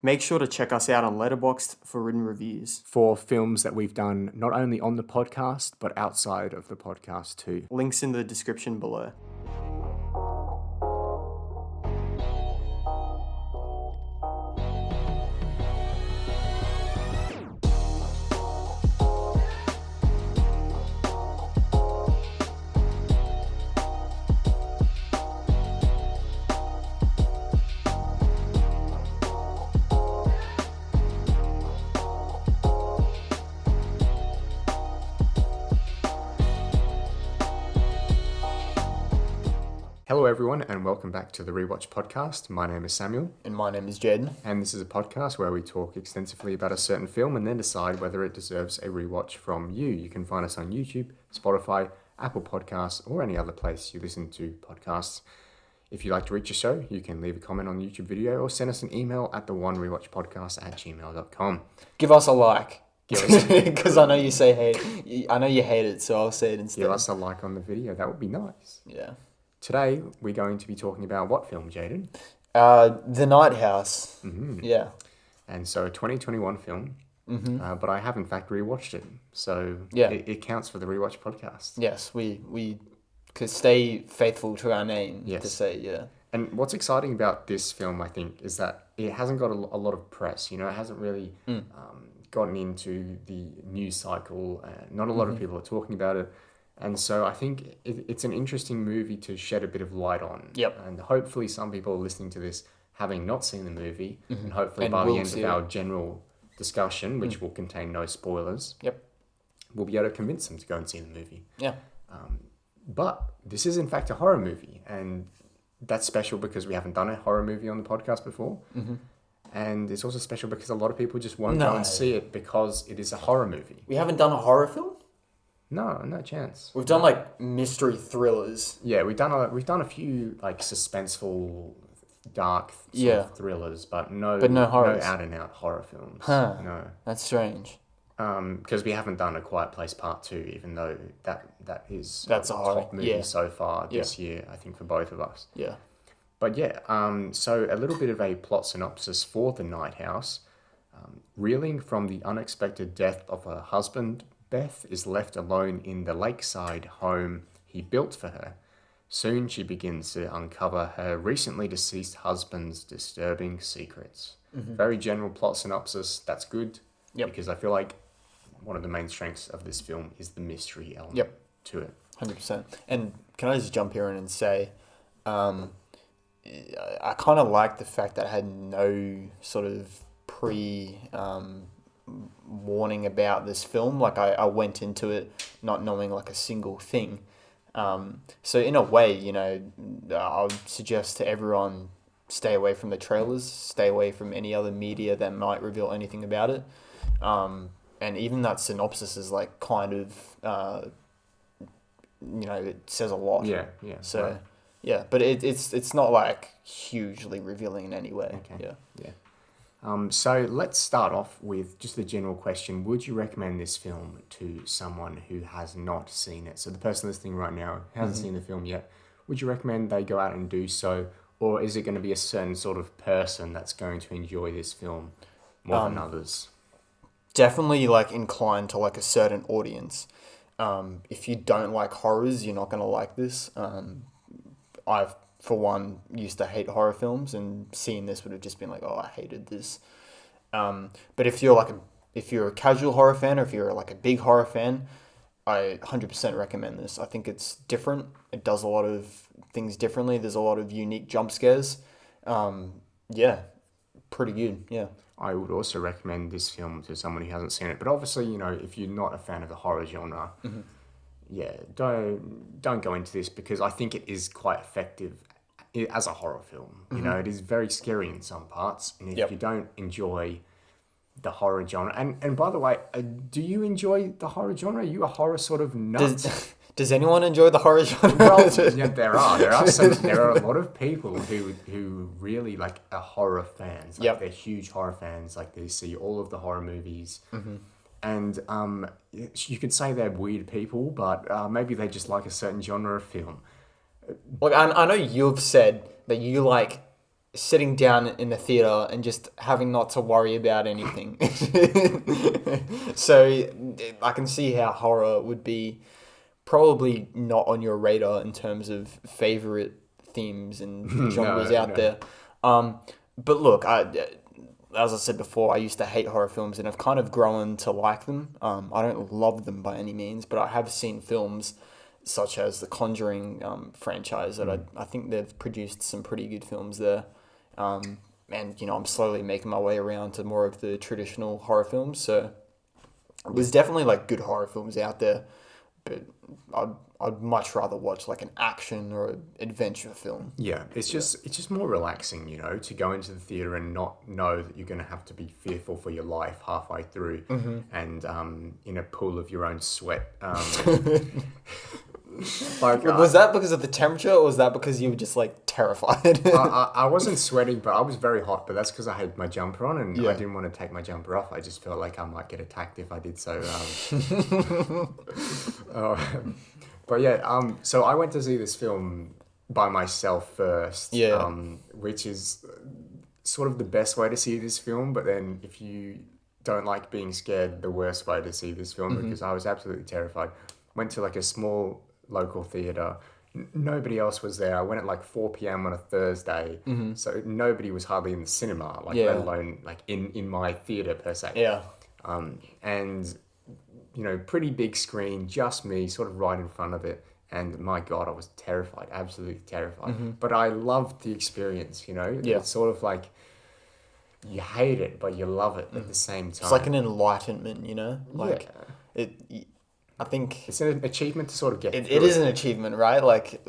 Make sure to check us out on Letterboxd for written reviews. for films that we've done not only on the podcast, but outside of the podcast too. Links in the description below. Hello everyone and welcome back to the Rewatch podcast. My name is Samuel And my name is Jaden. and this is a podcast where we talk extensively about a certain film and then decide whether it deserves a rewatch from you. You can find us on YouTube, Spotify, Apple Podcasts, or any other place you listen to podcasts. If you'd like to reach the show, you can leave a comment on the YouTube video or send us an email at theonerewatchpodcast@gmail.com. Give us a like. Give us, Because I know you say hate. I know you hate it, so I'll say it instead. give us a like on the video. That would be nice. Yeah. Today, we're going to be talking about what film, Jaden? The Night House. Mm-hmm. Yeah. And so a 2021 film, but I have in fact rewatched it. So Yeah. it counts for the Rewatch podcast. Yes, we could stay faithful to our name to Yes. say, yeah. And what's exciting about this film, I think, is that it hasn't got a lot of press. You know, it hasn't really gotten into the news cycle. Not a lot of people are talking about it. And so I think it's an interesting movie to shed a bit of light on. Yep. And hopefully some people are listening to this having not seen the movie. And hopefully And by the will end see of our it. general discussion, which will contain no spoilers, Yep. we'll be able to convince them to go and see the movie. Yeah. But this is in fact a horror movie. And that's special because we haven't done a horror movie on the podcast before. And it's also special because a lot of people just won't go No. and see it because it is a horror movie. We haven't done a horror film? No chance. We've done like mystery thrillers. Yeah, we've done a few like suspenseful, dark sort Yeah. of thrillers, but no horrors. out and out horror films. Huh. No, That's strange. because we haven't done A Quiet Place Part 2, even though that is That's a horror, top movie yeah. so far this year, I think, for both of us. Yeah. But yeah, so a little bit of a plot synopsis for The Night House. Reeling from the unexpected death of her husband, Beth is left alone in the lakeside home he built for her. Soon she begins to uncover her recently deceased husband's disturbing secrets. Very general plot synopsis. That's good. Yep. Because I feel like one of the main strengths of this film is the mystery element Yep. to it. 100%. And can I just jump here in and say, I kind of like the fact that I had no sort of warning about this film. Like I went into it not knowing like a single thing. So in a way, you know, I would suggest to everyone stay away from the trailers, stay away from any other media that might reveal anything about it. And even that synopsis is like kind of, you know, it says a lot. Yeah. So right. yeah, but it's not like hugely revealing in any way. Okay. Yeah. So let's start off with just the general question. Would you recommend this film to someone who has not seen it? So the person listening right now hasn't seen the film yet. Would you recommend they go out and do so? Or is it going to be a certain sort of person that's going to enjoy this film more than others? Definitely like inclined to like a certain audience. If you don't like horrors, you're not going to like this. I've, for one, used to hate horror films, and seeing this would have just been like, oh, I hated this. But if you're a casual horror fan, or if you're like a big horror fan, I 100% recommend this. I think it's different. It does a lot of things differently. There's a lot of unique jump scares. Yeah, pretty good. Yeah. I would also recommend this film to someone who hasn't seen it. But obviously, you know, if you're not a fan of the horror genre, yeah, don't go into this, because I think it is quite effective as a horror film. You know, it is very scary in some parts, and if you don't enjoy the horror genre, and by the way, do you enjoy the horror genre? Are you a horror sort of nut? Does anyone enjoy the horror genre? Well, yeah, there are a lot of people who really like are horror fans. Like they're huge horror fans. Like they see all of the horror movies. And you could say they're weird people, but maybe they just like a certain genre of film. Look, I know you've said that you like sitting down in the theater and just having not to worry about anything. So I can see how horror would be probably not on your radar in terms of favorite themes and genres out there. But look, as I said before, I used to hate horror films and I've kind of grown to like them. I don't love them by any means, but I have seen films such as the Conjuring franchise that I think they've produced some pretty good films there. And, I'm slowly making my way around to more of the traditional horror films. So there's definitely like good horror films out there, but I'd much rather watch like an action or an adventure film. Yeah, it's just more relaxing, to go into the theater and not know that you're going to have to be fearful for your life halfway through, and in a pool of your own sweat. Was that because of the temperature, or was that because you were just like terrified? I wasn't sweating, but I was very hot. But that's because I had my jumper on, and I didn't want to take my jumper off. I just felt like I might get attacked if I did so. But yeah, so I went to see this film by myself first. Yeah. Which is sort of the best way to see this film. But then if you don't like being scared, the worst way to see this film, because I was absolutely terrified. Went to like a small local theatre. Nobody else was there. I went at like 4 p.m. on a Thursday, so nobody was hardly in the cinema, let alone like in my theatre per se. Yeah. And pretty big screen, just me, sort of right in front of it. And my God, I was terrified, absolutely terrified. But I loved the experience. Yeah. It's sort of like you hate it, but you love it at the same time. It's like an enlightenment, like I think it's an achievement to sort of get it is an achievement, right? Like,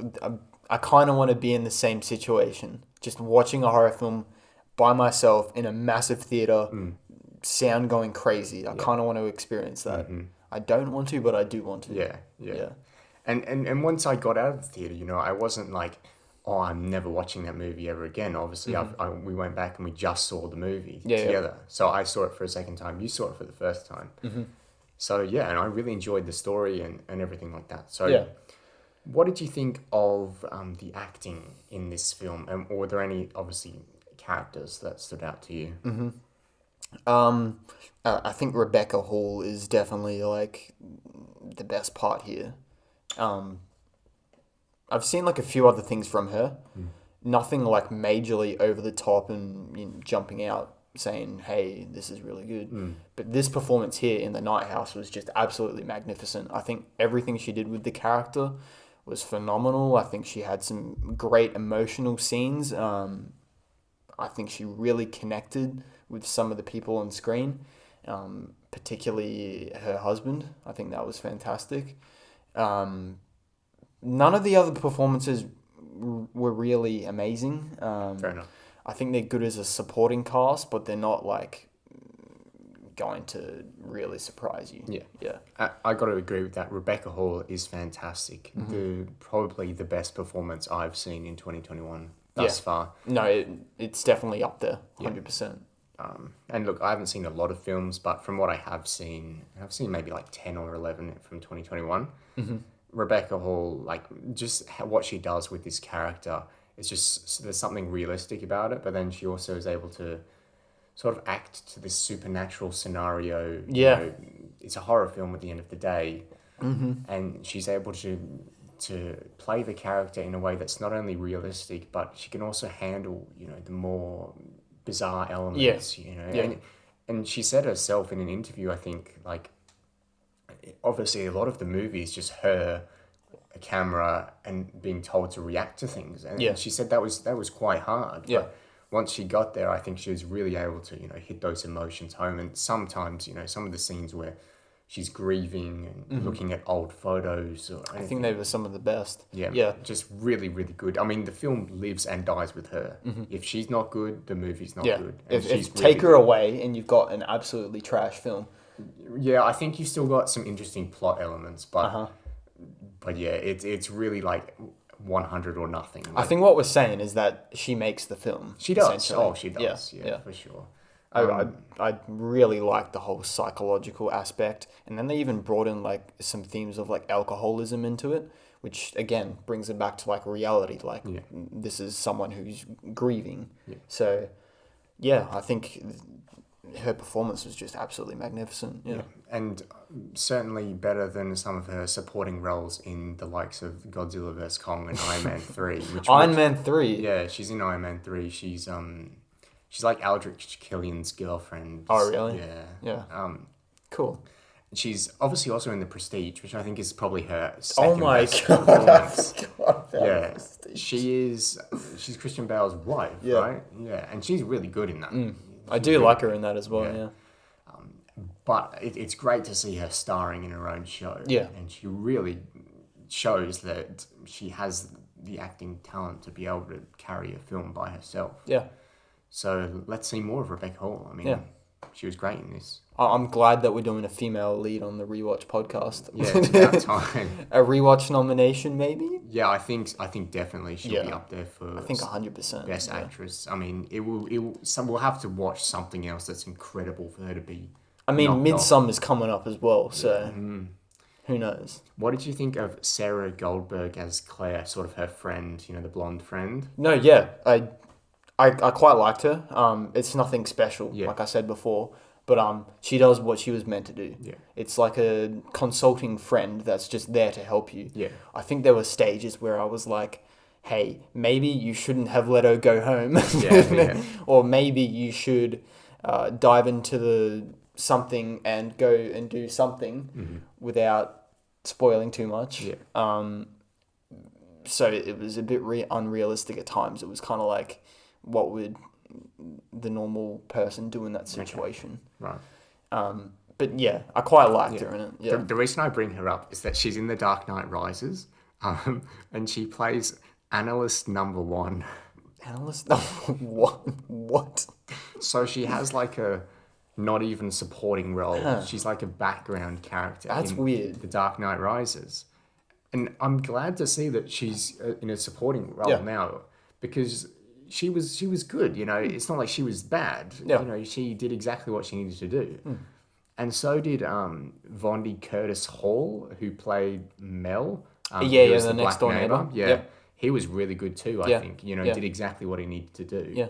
I kind of want to be in the same situation. Just watching a horror film by myself in a massive theater, sound going crazy. I kind of want to experience that. I don't want to, but I do want to. Yeah. And once I got out of the theater, I wasn't like, oh, I'm never watching that movie ever again. Obviously, we went back and we just saw the movie together. Yeah. So I saw it for a second time. You saw it for the first time. So, yeah, and I really enjoyed the story and everything like that. So, what did you think of the acting in this film? Or were there any, obviously, characters that stood out to you? I think Rebecca Hall is definitely, like, the best part here. I've seen, like, a few other things from her. Nothing, like, majorly over the top and jumping out, saying, hey, this is really good. But this performance here in The Night House was just absolutely magnificent. I think everything she did with the character was phenomenal. I think she had some great emotional scenes. I think she really connected with some of the people on screen, particularly her husband. I think that was fantastic. None of the other performances were really amazing. Fair enough. I think they're good as a supporting cast, but they're not like going to really surprise you. Yeah. I got to agree with that. Rebecca Hall is fantastic. Probably the best performance I've seen in 2021 thus far. No, it's definitely up there, 100%. And look, I haven't seen a lot of films, but from what I have seen, I've seen maybe like 10 or 11 from 2021. Rebecca Hall, like just what she does with this character, it's just, there's something realistic about it, but then she also is able to sort of act to this supernatural scenario. Yeah. It's a horror film at the end of the day, and she's able to play the character in a way that's not only realistic, but she can also handle, the more bizarre elements, And she said herself in an interview, I think, like, obviously a lot of the movie is just her, a camera, and being told to react to things. And she said that was quite hard. Yeah. But once she got there, I think she was really able to, hit those emotions home. And sometimes, some of the scenes where she's grieving and looking at old photos. I think they were some of the best. Yeah. Just really, really good. I mean, the film lives and dies with her. If she's not good, the movie's not good. And If take her away and you've got an absolutely trash film. Yeah, I think you've still got some interesting plot elements, but yeah, it's really like 100 or nothing. Like, I think what we're saying is that she makes the film. She does. Oh, she does. Yeah, for sure. I really like the whole psychological aspect, and then they even brought in like some themes of like alcoholism into it, which again brings it back to like reality. Like Yeah. this is someone who's grieving. Yeah. So yeah, I think her performance was just absolutely magnificent. Yeah. And certainly better than some of her supporting roles in the likes of Godzilla vs Kong and Iron Man 3. Iron Man 3. Yeah, she's in Iron Man 3. She's like Aldrich Killian's girlfriend. Oh, really? Yeah. Yeah. Cool. She's obviously also in The Prestige, which I think is probably her second Oh my best god. performance. I forgot about Yeah, Prestige. she's Christian Bale's wife, Yeah. right? Yeah, and she's really good in that. I do like her in that as well. Yeah. But it's great to see her starring in her own show. Yeah. And she really shows that she has the acting talent to be able to carry a film by herself. Yeah. So let's see more of Rebecca Hall. I mean, Yeah. she was great in this. I'm glad that we're doing a female lead on the Rewatch podcast. Yeah, it's about time. A Rewatch nomination, maybe? Yeah, I think definitely she'll be Yeah. up there for I think 100%. best yeah. actress. I mean, we'll have to watch something else that's incredible for her to be. I mean, knocked off. Midsummer's coming up as well, so who knows? What did you think of Sarah Goldberg as Claire, sort of her friend, the blonde friend? No, yeah, I quite liked her. It's nothing special, Yeah. like I said before, but she does what she was meant to do. Yeah. It's like a consulting friend that's just there to help you. Yeah. I think there were stages where I was like, hey, maybe you shouldn't have let her go home. Yeah. Or maybe you should dive into the something and go and do something without spoiling too much. Yeah. So it was a bit unrealistic at times. It was kind of like, what would the normal person do in that situation? Right. But yeah, I quite liked her in it. Yeah. The reason I bring her up is that she's in The Dark Knight Rises, and she plays analyst number 1. Analyst? What? So she has like a not even supporting role. Huh. She's like a background character. That's in weird. The Dark Knight Rises. And I'm glad to see that she's in a supporting role Yeah. now, because she was good. It's not like she was bad. Yeah. She did exactly what she needed to do. And so did Vondi Curtis Hall, who played Mel. Yeah, who was the next black door neighbor. Yeah. Yep. He was really good too, I Yeah. think. Yeah. Did exactly what he needed to do. Yeah.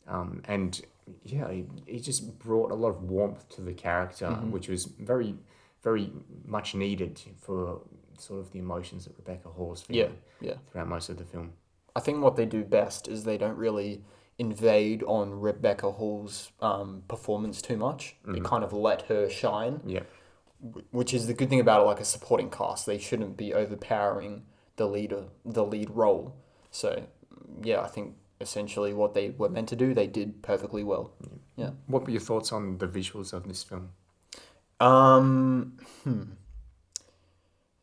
And yeah, he just brought a lot of warmth to the character, which was very, very much needed for sort of the emotions that Rebecca Hall's feeling Yeah. throughout most of the film. I think what they do best is they don't really invade on Rebecca Hall's performance too much. They kind of let her shine. Yeah. Which is the good thing about it, like a supporting cast. They shouldn't be overpowering the lead role. So, yeah, I think essentially what they were meant to do, they did perfectly well. Yeah. What were your thoughts on the visuals of this film?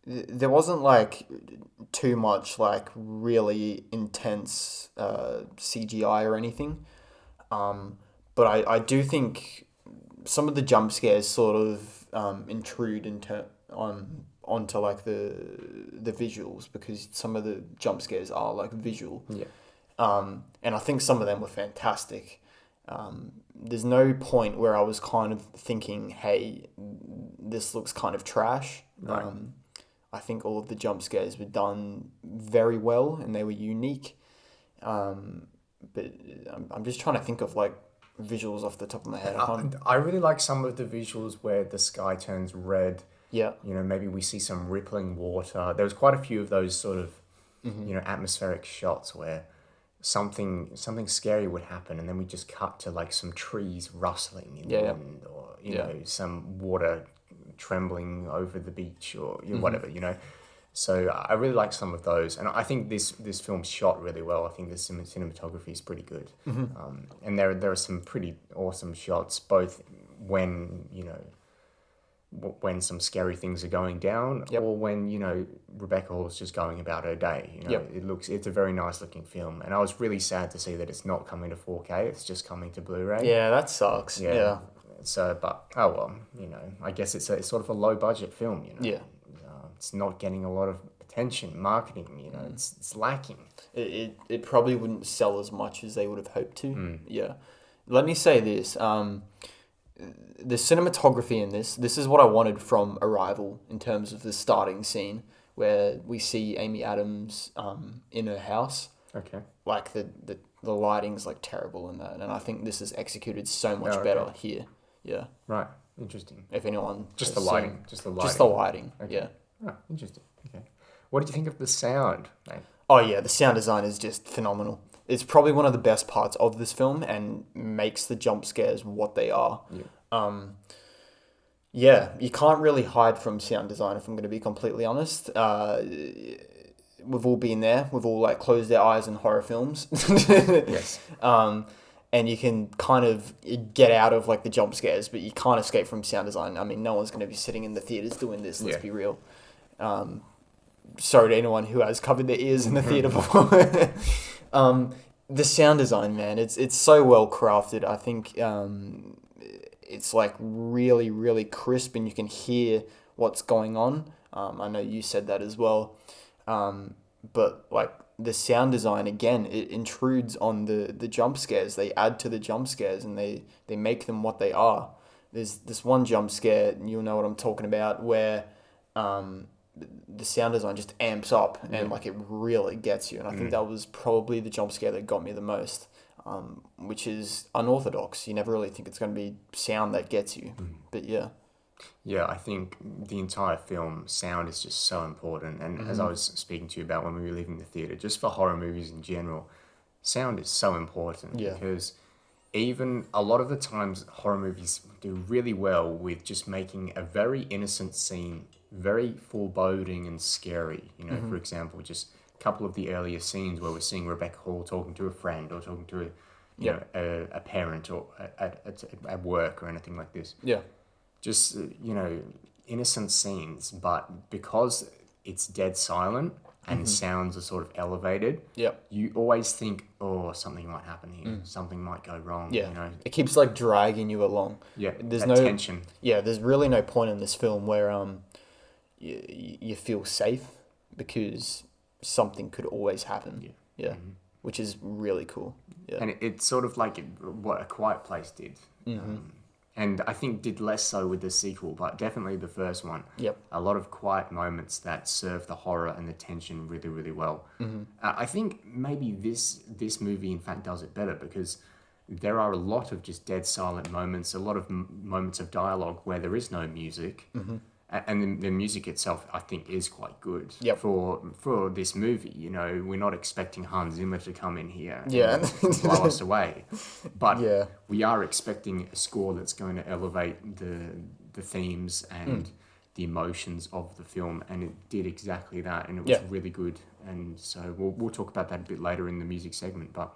There wasn't like too much like really intense CGI or anything. But I do think some of the jump scares sort of intrude onto like the visuals, because some of the jump scares are like visual. Yeah. And I think some of them were fantastic. There's no point where I was kind of thinking, hey, this looks kind of trash. Right. I think all of the jump scares were done very well and they were unique. But I'm just trying to think of like visuals off the top of my head. I really like some of the visuals where the sky turns red. Yeah. Maybe we see some rippling water. There was quite a few of those sort of, atmospheric shots where something scary would happen, and then we just cut to like some trees rustling in the wind, or some water trembling over the beach, or whatever. So I really like some of those, and I think this film's shot really well. I think the cinematography is pretty good, and there are some pretty awesome shots, both when when some scary things are going down, or when Rebecca Hall's just going about her day. It's a very nice looking film, and I was really sad to see that it's not coming to 4K. It's just coming to Blu-ray. Yeah, that sucks. Yeah. So, but oh well, I guess it's sort of a low budget film. Yeah. It's not getting a lot of attention, marketing. It's lacking. It probably wouldn't sell as much as they would have hoped to. Yeah. Let me say this. The cinematography in this is what I wanted from Arrival in terms of the starting scene where we see Amy Adams in her house. Okay. Like the lighting's like terrible in that, and I think this is executed so much okay. better here. Yeah. Right. Interesting. If anyone Just has the lighting. seen- Just the lighting. just the lighting. Okay. Yeah. Oh, interesting. Okay. What did you think of the sound, mate? Oh yeah, the sound design is just phenomenal. It's probably one of the best parts of this film and makes the jump scares what they are. Yeah. Yeah, you can't really hide from sound design if I'm going to be completely honest. We've all been there. We've all like closed our eyes in horror films. Yes. And you can kind of get out of like the jump scares, but you can't escape from sound design. I mean, no one's going to be sitting in the theaters doing this. Let's Yeah. be real. Sorry to anyone who has covered their ears in the theater before. The sound design, man, it's so well crafted. I think it's like really, really crisp, and you can hear what's going on. I know you said that as well. But like the sound design, again, it intrudes on the jump scares. They add to the jump scares, and they make them what they are. There's this one jump scare, and you'll know what I'm talking about, where the sound design just amps up and like it really gets you. And I think that was probably the jump scare that got me the most, which is unorthodox. You never really think it's going to be sound that gets you. But yeah. Yeah, I think the entire film, sound is just so important. And as I was speaking to you about when we were leaving the theatre, just for horror movies in general, sound is so important. Yeah. Because even a lot of the times horror movies do really well with just making a very innocent scene very foreboding and scary. You know, for example, just a couple of the earlier scenes where we're seeing Rebecca Hall talking to a friend or talking to a parent or at work or anything like this. Yeah. Just, innocent scenes, but because it's dead silent and sounds are sort of elevated, you always think, oh, something might happen here. Something might go wrong. Yeah. You know? It keeps like dragging you along. Yeah, There's that no tension. Yeah, there's really no point in this film where you feel safe because something could always happen. Yeah. Which is really cool. Yeah. And it's sort of like what A Quiet Place did. And I think did less so with the sequel, but definitely the first one. Yep. A lot of quiet moments that serve the horror and the tension really, really well. I think maybe this movie, in fact, does it better because there are a lot of just dead silent moments, a lot of moments of dialogue where there is no music. And the music itself, I think, is quite good for this movie. You know, we're not expecting Hans Zimmer to come in here and blow us away. But we are expecting a score that's going to elevate the themes and the emotions of the film. And it did exactly that. And it was really good. And so we'll talk about that a bit later in the music segment. But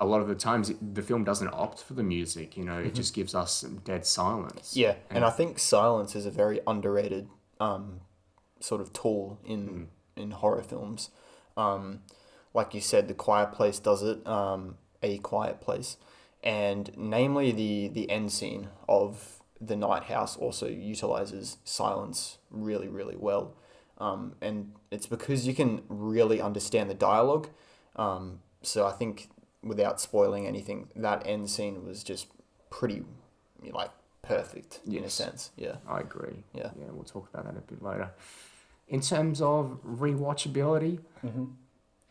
a lot of the times the film doesn't opt for the music, it just gives us dead silence. Yeah, and I think silence is a very underrated sort of tool in horror films. Like you said, The Quiet Place does it, A Quiet Place, and namely the end scene of the Night House also utilizes silence really, really well. And it's because you can really understand the dialogue. So I think, without spoiling anything, that end scene was just pretty, perfect in a sense. Yeah. I agree. Yeah. Yeah, we'll talk about that a bit later. In terms of rewatchability,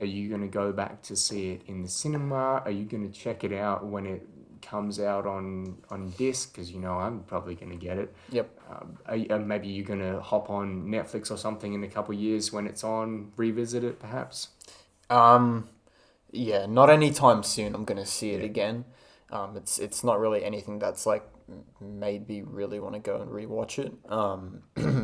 are you going to go back to see it in the cinema? Are you going to check it out when it comes out on disc? Because, I'm probably going to get it. Yep. Maybe you're going to hop on Netflix or something in a couple of years when it's on, revisit it perhaps? Yeah, not anytime soon. I'm gonna see it again. It's not really anything that's like made me really want to go and rewatch it.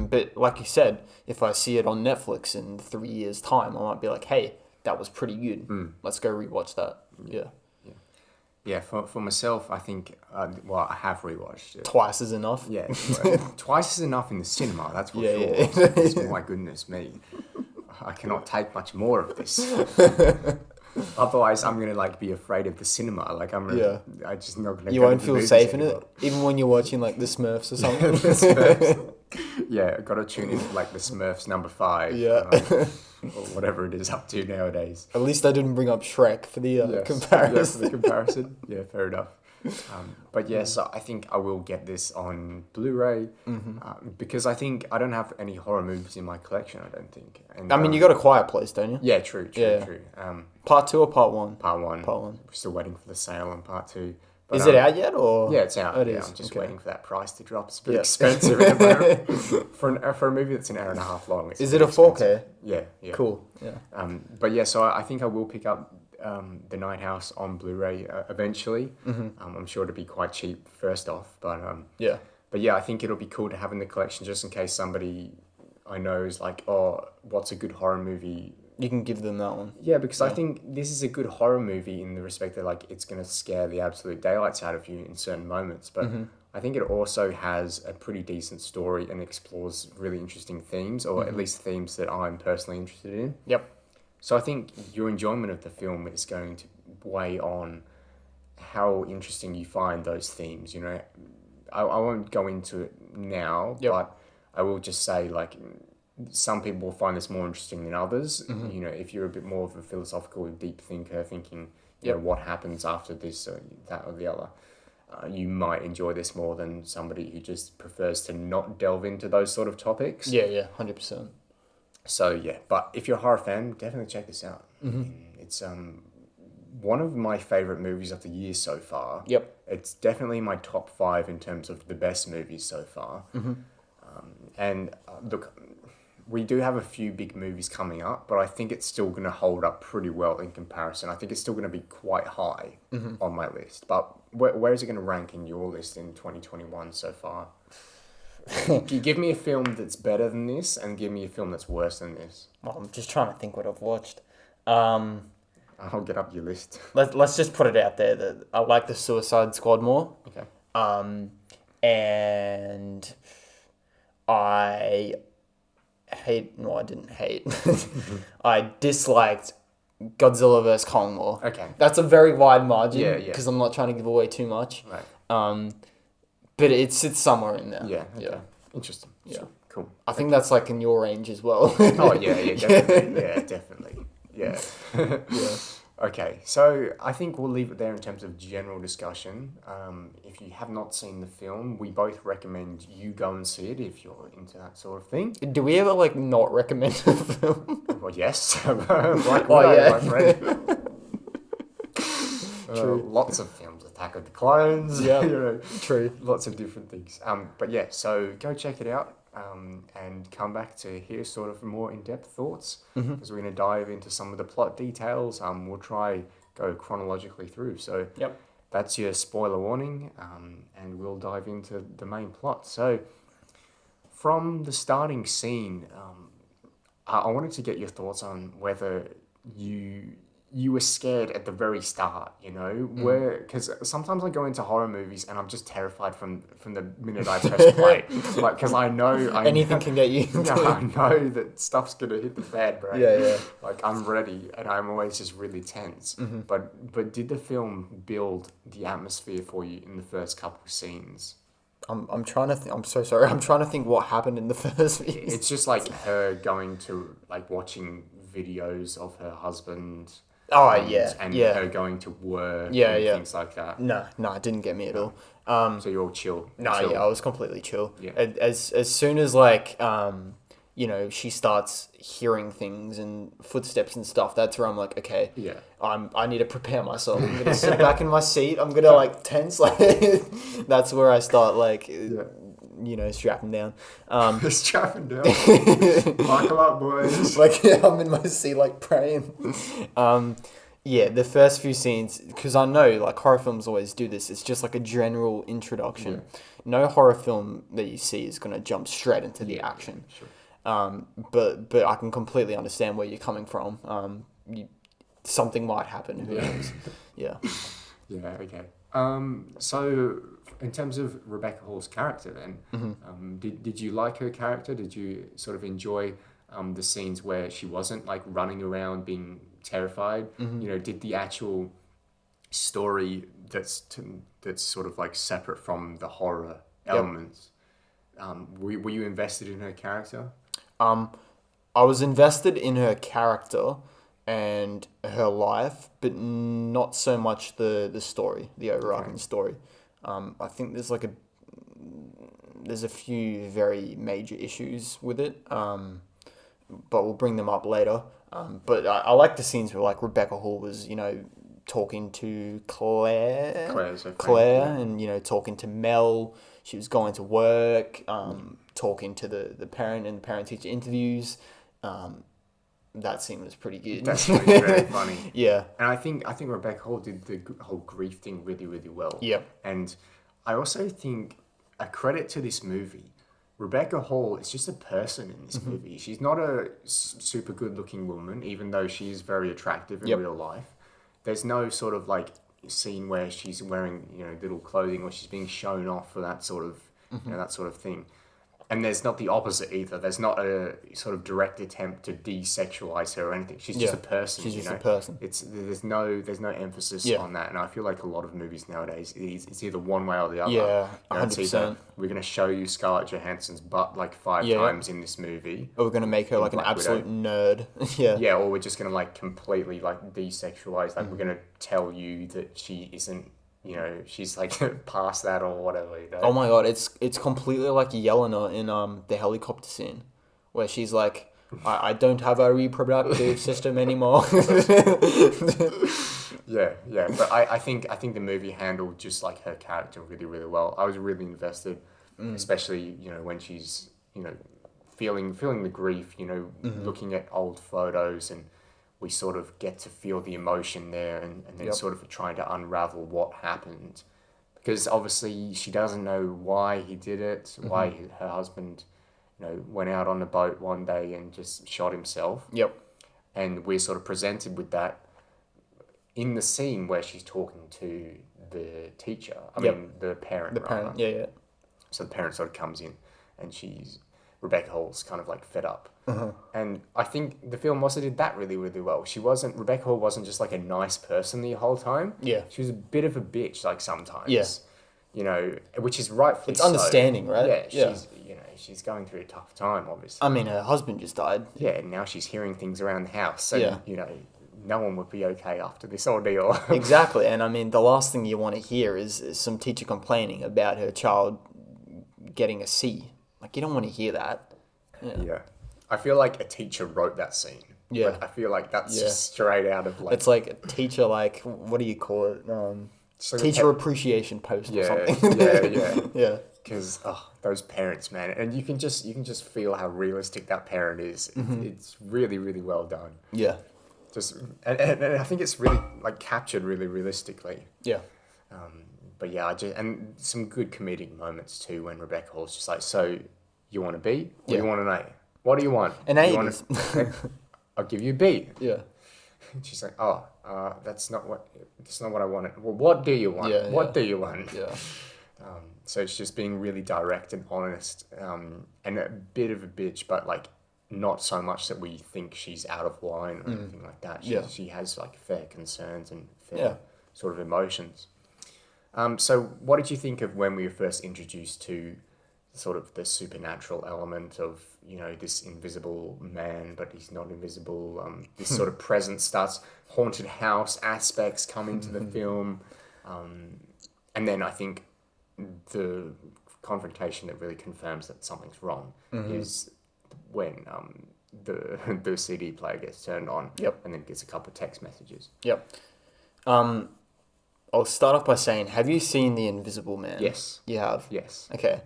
But like you said, if I see it on Netflix in 3 years' time, I might be like, hey, that was pretty good. Let's go rewatch that. Yeah. Yeah, for myself, I think, I have rewatched it. Twice is enough. Yeah, twice is enough in the cinema, that's for sure. Yeah. My goodness me. I cannot take much more of this. Otherwise, I'm gonna be afraid of the cinema. I'm just not gonna. You go won't to the feel movies safe in anymore. it, even when you're watching the Smurfs or something. The Smurfs. Yeah, got to tune in to the Smurfs number 5. Yeah. Or whatever it is up to nowadays. At least I didn't bring up Shrek for the comparison. Yeah, for the comparison. Yeah, fair enough. But yes, I think I will get this on Blu-ray because I think I don't have any horror movies in my collection. I don't think. And, I mean, you got A Quiet Place, don't you? Yeah, true. Yeah. True. Part 2 or part 1? Part one. Part 1. We're still waiting for the sale on part 2. But, Is it out yet, or? Yeah, it's out. Oh, it yeah, is. I'm just Okay. waiting for that price to drop. It's a bit Yeah. expensive at the moment for a movie that's an hour and a half long. It's Is a it bit a 4K? expensive. Yeah. Cool. Yeah. But yeah, so I think I will pick up The Night House on Blu-ray eventually. I'm sure it'll be quite cheap first off, Yeah. but yeah, I think it'll be cool to have in the collection just in case somebody I know is like, oh, what's a good horror movie? You can give them that one. Yeah, because I think this is a good horror movie in the respect that like it's gonna scare the absolute daylights out of you in certain moments, but I think it also has a pretty decent story and explores really interesting themes, or at least themes that I'm personally interested in. Yep. So I think your enjoyment of the film is going to weigh on how interesting you find those themes. You know, I won't go into it now, but I will just say like some people will find this more interesting than others. You know, if you're a bit more of a philosophical, deep thinker, thinking, you know, what happens after this or that or the other, you might enjoy this more than somebody who just prefers to not delve into those sort of topics. Yeah, 100%. So yeah, but if you're a horror fan, definitely check this out. It's one of my favorite movies of the year so far. Yep. It's definitely my top 5 in terms of the best movies so far. And look, we do have a few big movies coming up, but I think it's still going to hold up pretty well in comparison. I think it's still going to be quite high on my list. But where is it going to rank in your list in 2021 so far? Give me a film that's better than this, and give me a film that's worse than this. Well, I'm just trying to think what I've watched. I'll get up your list. Let's just put it out there that I like the Suicide Squad more. Okay. And I didn't hate. I disliked Godzilla vs. Kong more. Okay. That's a very wide margin. Yeah. Because I'm not trying to give away too much. Right. But it sits somewhere in there. Yeah. Okay. Yeah. Interesting. Yeah. Sure. Cool. I think that's like in your range as well. Oh yeah, definitely. Yeah, definitely. Yeah. Yeah. Okay, so I think we'll leave it there in terms of general discussion. If you have not seen the film, we both recommend you go and see it if you're into that sort of thing. Do we ever like not recommend a film? Well, yes. Like, yeah. my friend. True. Lots of films, Attack of the Clones. Yeah. You know, True. lots of different things. But yeah, so go check it out. And come back to hear sort of more in-depth thoughts because we're going to dive into some of the plot details. We'll try go chronologically through. So Yep. that's your spoiler warning, and we'll dive into the main plot. So from the starting scene, I wanted to get your thoughts on whether you were scared at the very start, you know, because sometimes I go into horror movies and I'm just terrified from the minute I press play, like because I know Anything can get you. I know that stuff's gonna hit the fan, bro. Yeah. Like I'm ready, and I'm always just really tense. But did the film build the atmosphere for you in the first couple of scenes? I'm trying to. I'm so sorry. I'm trying to think what happened in the first video. It's just like her going to like watching videos of her husband. Oh and yeah. her going to work. Yeah, and yeah. things like that. No, it didn't get me at all. So you're all chill. No, chill. yeah, I was completely chill. Yeah. As soon as like you know, she starts hearing things and footsteps and stuff, that's where I'm like, okay, Yeah. I need to prepare myself. I'm gonna sit back in my seat. I'm gonna like tense. Like that's where I start like you know, strapping down. Strapping down. Buckle up, boys. Like I'm in my seat like praying. Yeah, the first few scenes, because I know like horror films always do this. It's just like a general introduction. Yeah. No horror film that you see is gonna jump straight into the action. Sure. But I can completely understand where you're coming from. Something might happen. Who knows? Yeah. Yeah. Okay. So in terms of Rebecca Hall's character, then, did you like her character? Did you sort of enjoy the scenes where she wasn't like running around being terrified? You know, did the actual story that's sort of like separate from the horror elements? Were you invested in her character? I was invested in her character, and her life, but not so much the story, the overarching story. I think there's a few very major issues with it, but we'll bring them up later. But I like the scenes where like Rebecca Hall was, talking to Claire's her friend, Claire, yeah. and talking to Mel. She was going to work, talking to the parent and the parent-teacher interviews. That scene was pretty good. That's very funny. Yeah. And I think Rebecca Hall did the whole grief thing really, really well. Yep. And I also think a credit to this movie, Rebecca Hall is just a person in this movie. She's not a super good looking woman, even though she is very attractive in real life. There's no sort of like scene where she's wearing, little clothing or she's being shown off for that sort of, that sort of thing. And there's not the opposite either. There's not a sort of direct attempt to desexualize her or anything. She's just a person. She's just a person. There's no emphasis on that. And I feel like a lot of movies nowadays, it's either one way or the other. Yeah, It's 100%. either we're going to show you Scarlett Johansson's butt like 5 times in this movie. Or we're going to make her like an Black absolute nerd. Yeah. Yeah, or we're just going to like completely like desexualize. Like we're going to tell you that she isn't, she's like past that or whatever. Oh my god, it's completely like Yelena in the helicopter scene, where she's like, I don't have a reproductive system anymore. Yeah. But I think the movie handled just like her character really, really well. I was really invested, especially when she's feeling the grief. Looking at old photos, and we sort of get to feel the emotion there, and then sort of trying to unravel what happened, because obviously she doesn't know why he did it, why her husband, went out on a boat one day and just shot himself. Yep. And we're sort of presented with that in the scene where she's talking to the teacher. I mean, the parent. The parent. Yeah. So the parent sort of comes in, and Rebecca Hall's kind of like fed up. And I think the film also did that really, really well. Rebecca Hall wasn't just like a nice person the whole time. Yeah. She was a bit of a bitch like sometimes. Yeah. Which is rightfully It's understanding, right? Yeah, she's going through a tough time, obviously. I mean, her husband just died. Yeah, and now she's hearing things around the house. So, Yeah. No one would be okay after this ordeal. Exactly. And I mean, the last thing you want to hear is some teacher complaining about her child getting a C. Like, you don't want to hear that. Yeah. I feel like a teacher wrote that scene. Yeah. Like, I feel like that's just straight out of like... It's like a teacher, like, what do you call it? like Teacher appreciation post or something. Yeah. Yeah. Because those parents, man, and you can just feel how realistic that parent is. It's really, really well done. Yeah. And I think it's really like captured really realistically. Yeah. But yeah, and some good comedic moments too when Rebecca Hall's just like, so you want a B? Or you want an A? What do you want? An You A want is- I'll give you a B. Yeah. And she's like, that's not what I wanted. Well, what do you want? Yeah, What do you want? Yeah. So it's just being really direct and honest, and a bit of a bitch, but like not so much that we think she's out of line or anything like that. She has like fair concerns and fair sort of emotions. So what did you think of when we were first introduced to sort of the supernatural element of, this invisible man, but he's not invisible. This sort of presence starts, haunted house aspects come into the film. And then I think the confrontation that really confirms that something's wrong is when the CD player gets turned on. Yep. And then gets a couple of text messages. Yep. I'll start off by saying, have you seen The Invisible Man? Yes. You have? Yes. Okay.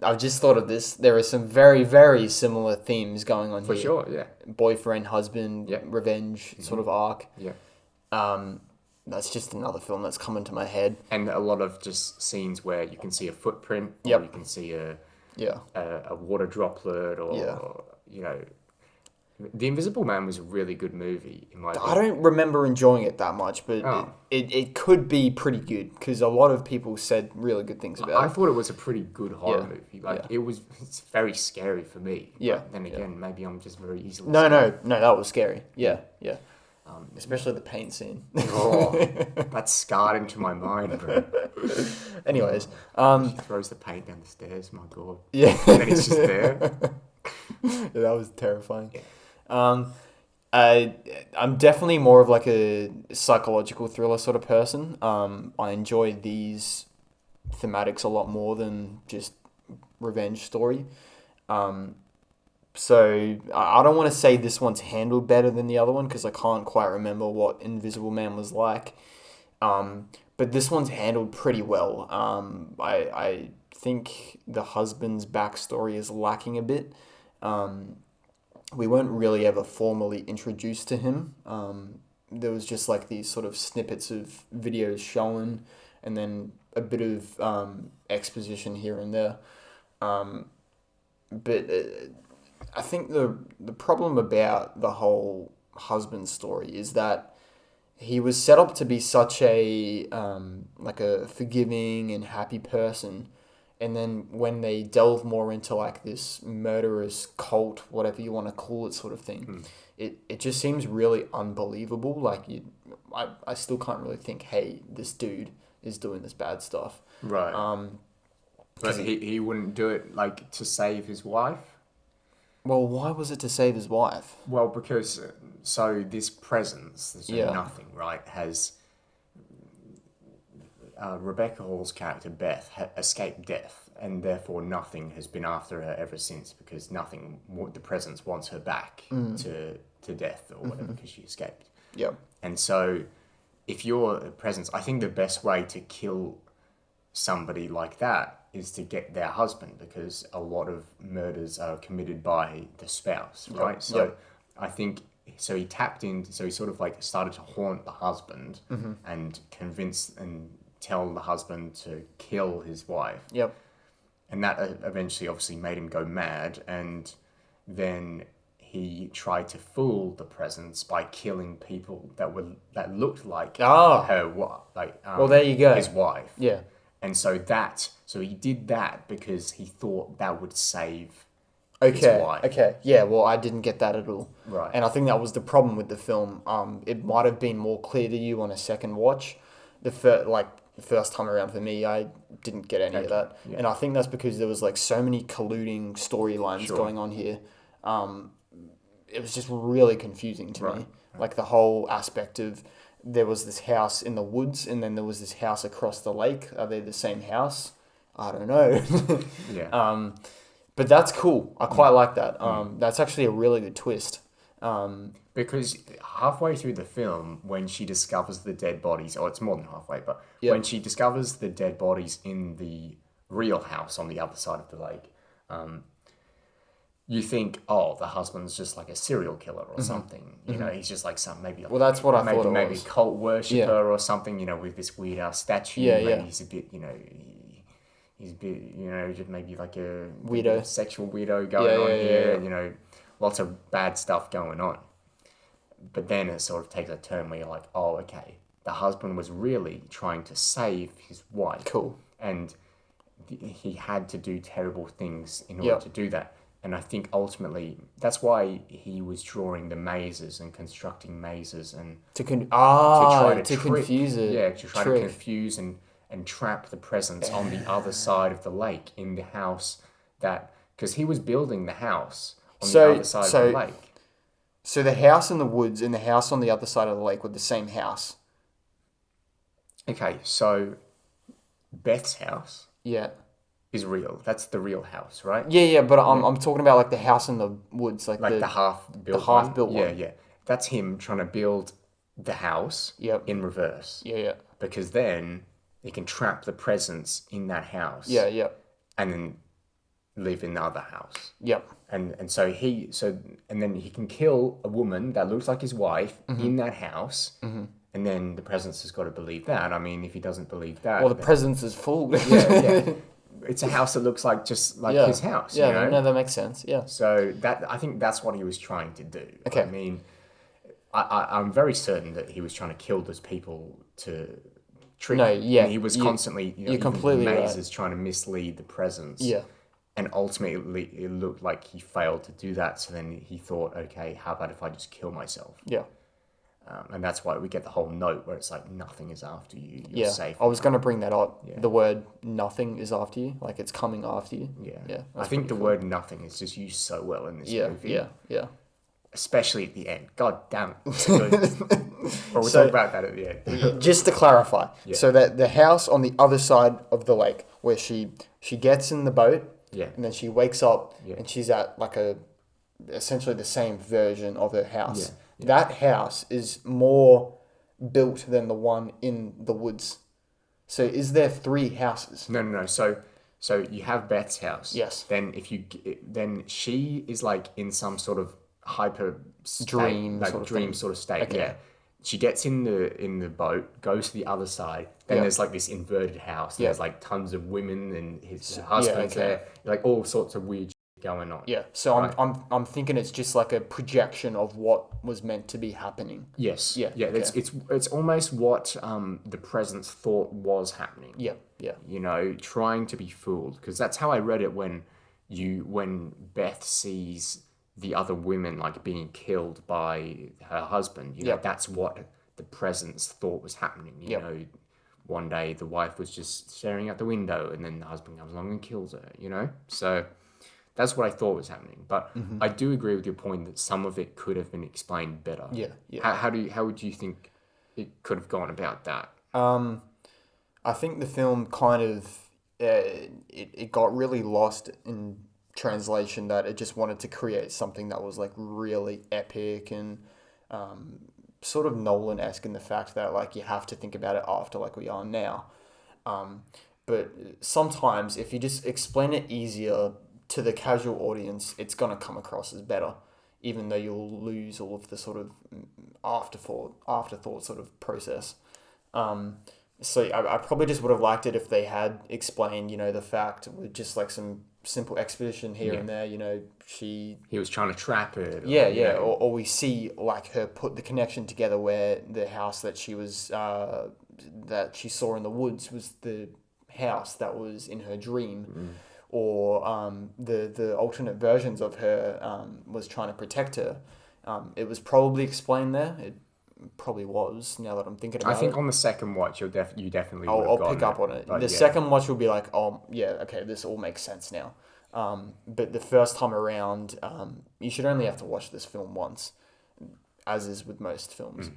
I've just thought of this. There are some very, very similar themes going on For here. sure, yeah. Boyfriend, husband, revenge sort of arc. Yeah. That's just another film that's come into my head. And a lot of just scenes where you can see a footprint, or Yep. you can see a Yeah. water droplet, or The Invisible Man was a really good movie in my I opinion. don't remember enjoying it that much, but Oh. it could be pretty good because a lot of people said really good things about I it. thought it was a pretty good horror Yeah. movie. Like Yeah. it's very scary for me. Yeah. But then again, maybe I'm just very easily No, scared. no, that was scary. Yeah. Especially the paint scene. Oh, that's scarred into my mind, bro. Anyways, She throws the paint down the stairs, my god. yeah. And then it's just there. Yeah, that was terrifying. I'm definitely more of like a psychological thriller sort of person. I enjoy these thematics a lot more than just revenge story. So I don't want to say this one's handled better than the other one because I can't quite remember what Invisible Man was like. But this one's handled pretty well. I think the husband's backstory is lacking a bit. We weren't really ever formally introduced to him. There was just like these sort of snippets of videos shown, and then a bit of exposition here and there. But I think the problem about the whole husband story is that he was set up to be such a like a forgiving and happy person, and then when they delve more into like this murderous cult, whatever you want to call it, sort of thing, it just seems really unbelievable. Like I still can't really think, hey, this dude is doing this bad stuff. Right. But he wouldn't do it like to save his wife. Well, why was it to save his wife? Well, because so this presence, this Yeah. nothing, right, has Rebecca Hall's character Beth escaped death, and therefore nothing has been after her ever since because nothing, the presence wants her back to death or whatever because she escaped. Yeah. And so, if you're a presence, I think the best way to kill somebody like that is to get their husband because a lot of murders are committed by the spouse, right? Yep. So Yep. I think so he tapped in, so he sort of like started to haunt the husband and convince and tell the husband to kill his wife. Yep. And that eventually obviously made him go mad, and then he tried to fool the presence by killing people that looked like her, Well, there you go. his wife. Yeah. And so he did that because he thought that would save Okay. his wife. Okay. Yeah. Well, I didn't get that at all. Right. And I think that was the problem with the film. It might have been more clear to you on a second watch. The first time around for me, I didn't get any of that. Yeah. And I think that's because there was like so many colluding storylines Sure. going on here. It was just really confusing to me. Right. Like the whole aspect of there was this house in the woods and then there was this house across the lake. Are they the same house? I don't know. Yeah. But that's cool. I quite like that. That's actually a really good twist. Because halfway through the film, when she discovers the dead bodies, or it's more than halfway, but Yep. when she discovers the dead bodies in the real house on the other side of the lake, you think, oh, the husband's just like a serial killer or something. You know, he's just like some maybe. Well, that's what I thought it maybe was. cult worshipper or something. You know, with this weird ass statue. Yeah, maybe yeah. he's a bit. You know, he's a bit. You know, just maybe like a Weirdo. sexual weirdo going on here. You know, lots of bad stuff going on. But then it sort of takes a turn where you're like, oh, okay, the husband was really trying to save his wife. Cool. And he had to do terrible things in order Yep. to do that. And I think ultimately that's why he was drawing the mazes and constructing mazes and To confuse it. Yeah, to try Trick. to confuse and trap the presence on the other side of the lake in the house because he was building the house on the other side of the lake. So the house in the woods and the house on the other side of the lake were the same house. Okay, so Beth's house Yeah. is real. That's the real house, right? Yeah, but I'm talking about like the house in the woods, like Like the half-built half-built one. one. Yeah. That's him trying to build the house Yep. in reverse. Yeah. Because then he can trap the presence in that house. Yeah. And then live in the other house. Yep. And then he can kill a woman that looks like his wife Mm-hmm. in that house. And then the presence has got to believe that. I mean, if he doesn't believe that, Well, the presence is full. yeah. It's a house that looks like just like Yeah. his house. Yeah, you know? no, that makes sense. Yeah. So I think that's what he was trying to do. Okay. I mean, I'm very certain that he was trying to kill those people to trick. No, yeah, And he was constantly you're using completely right. mazes trying to mislead the presence. Yeah. And ultimately, it looked like he failed to do that. So then he thought, okay, how about if I just kill myself? Yeah. And that's why we get the whole note where it's like, nothing is after you. You're Yeah. safe. I was going to bring that up. Yeah. The word nothing is after you. Like it's coming after you. Yeah. Yeah. I that's think pretty the cool. word nothing is just used so well in this movie. Yeah. especially at the end. God damn it. It's good. But we'll So- talk about that at the end. Just to clarify, Yeah. so that the house on the other side of the lake, where she gets in the boat, Yeah. and then she wakes up, Yeah. and she's at like essentially the same version of her house. Yeah, yeah. That house is more built than the one in the woods. So is there 3 houses? No. So you have Beth's house. Yes. Then then she is like in some sort of hyper state, Dream like sort of dream thing. sort of state. Okay. Yeah. She gets in the boat, goes to the other side. Then Yeah. there's like this inverted house. Yeah. There's like tons of women and his husband's okay. there. Like all sorts of weird shit going on. Yeah. So Right. I'm thinking it's just like a projection of what was meant to be happening. Yes. Yeah, Yeah. okay. It's almost what the presence thought was happening. Yeah. Yeah. You know, trying to be fooled, because that's how I read it when Beth sees the other women like being killed by her husband. You know, Yep. that's what the presence thought was happening. You Yep. know, one day the wife was just staring out the window, and then the husband comes along and kills her. You know, so that's what I thought was happening. But I do agree with your point that some of it could have been explained better. Yeah. Yeah. How would you think it could have gone about that? I think the film kind of it got really lost in translation, that it just wanted to create something that was like really epic and sort of Nolan-esque in the fact that like you have to think about it after like we are now. But sometimes if you just explain it easier to the casual audience, it's gonna come across as better, even though you'll lose all of the sort of afterthought sort of process. So I probably just would have liked it if they had explained, you know, the fact with just like some simple exposition here and there, you know, she... He was trying to trap it. Yeah, you yeah. know. Or we see like her put the connection together where the house that she was, that she saw in the woods was the house that was in her dream. Or the alternate versions of her was trying to protect her. It was probably explained there. It probably was, now that I'm thinking about it. I think on the second watch, you definitely would I'll have pick up on it. But The yeah. second watch will be like, oh, yeah, okay, this all makes sense now. But the first time around, you should only have to watch this film once, as is with most films.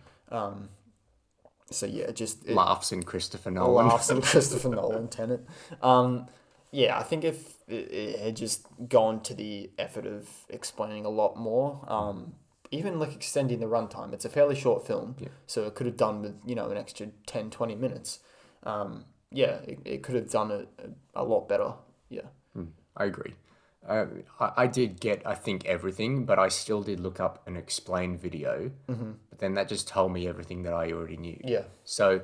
So yeah, laughs in Christopher Nolan. laughs in Christopher Nolan, Tenet. Yeah, I think if it had just gone to the effort of explaining a lot more, even like extending the runtime, it's a fairly short film, so it could have done with, you know, an extra 10, 20 minutes. Yeah, it could have done it a lot better. Yeah. I agree. I did get, I think, everything, but I still did look up an explained video. But then that just told me everything that I already knew. Yeah. So,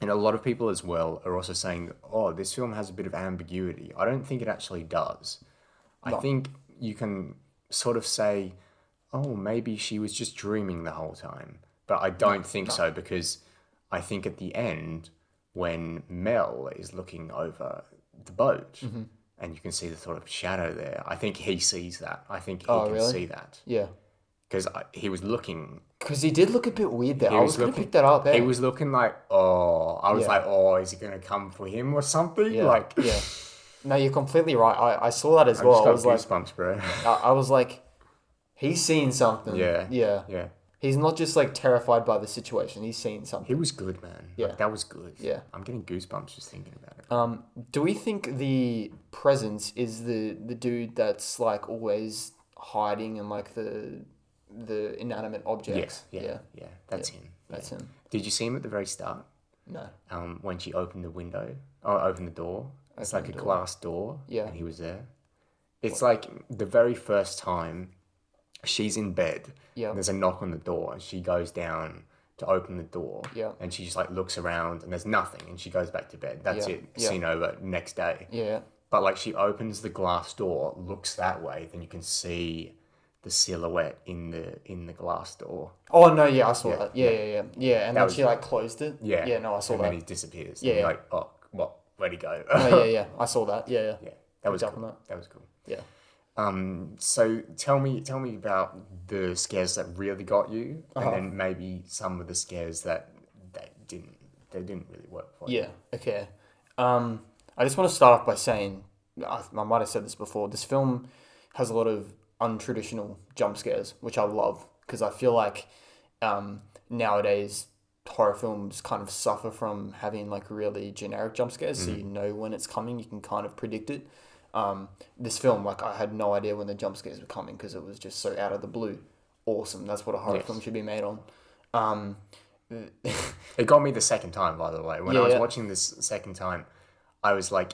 and a lot of people as well are also saying, oh, this film has a bit of ambiguity. I don't think it actually does. I think you can sort of say, oh, maybe she was just dreaming the whole time. But I don't think so, because I think at the end, when Mel is looking over the boat, and you can see the sort of shadow there, I think he sees that. I think he can really? see that. Yeah. Because he was looking... Because he did look a bit weird there. I was going to looking- pick that up. He was looking like, oh... I was Yeah. like, oh, is he going to come for him or something? Yeah. Like, Yeah. No, you're completely right. I saw that as I well. I was just got like, goosebumps, bro. I was like, he's seeing something. Yeah. Yeah. Yeah. He's not just like terrified by the situation. He's seeing something. He was good, man. Yeah. Like, that was good. Yeah. I'm getting goosebumps just thinking about it. Do we think the presence is the dude that's like always hiding in like the inanimate objects? Yeah. That's him. That's him. Did you see him at the very start? No. When she opened the window, or opened the door. It's like a glass door. Yeah. And he was there. It's like the very first time she's in bed. Yeah. And there's a knock on the door, and she goes down to open the door. Yeah. And she just like looks around, and there's nothing, and she goes back to bed. That's Yeah. it. Yeah. Scene over. Next day. Yeah. But like she opens the glass door, looks that way, then you can see the silhouette in the glass door. Oh no, yeah, I saw that. Yeah. And then was- she like closed it. Yeah. Yeah, no, I saw and that. then he disappears. Yeah, And you're yeah. like, oh, what? Where'd he go? No, yeah. I saw that. Yeah. Yeah. That was Picked up cool. on that. That was cool. Yeah. So tell me about the scares that really got you, Uh-huh. and then maybe some of the scares that didn't really work for you. Yeah. Okay. I just want to start off by saying I might have said this before. This film has a lot of untraditional jump scares, which I love because I feel like nowadays horror films kind of suffer from having like really generic jump scares, so you know when it's coming, you can kind of predict it. This film, like I had no idea when the jump scares were coming because it was just so out of the blue. Awesome, that's what a horror film should be made on. It got me the second time, by the way. When I was watching this second time, I was like,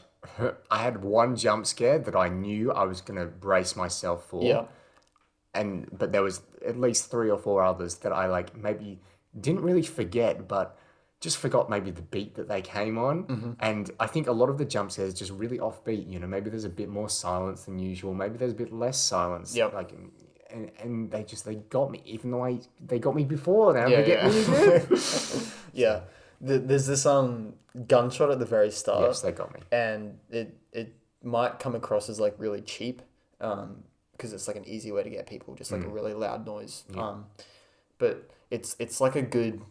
I had one jump scare that I knew I was gonna brace myself for. Yeah. But there was at least 3 or 4 others that I like maybe didn't really forget, but just forgot maybe the beat that they came on. And I think a lot of the jump scares just really offbeat. You know, maybe there's a bit more silence than usual. Maybe there's a bit less silence. Yep. Like, and they got me, even though they got me before. Now they get me again. Yeah. There's this gunshot at the very start. Yes, they got me. And it might come across as like really cheap, because it's like an easy way to get people, just like a really loud noise. But it's like a good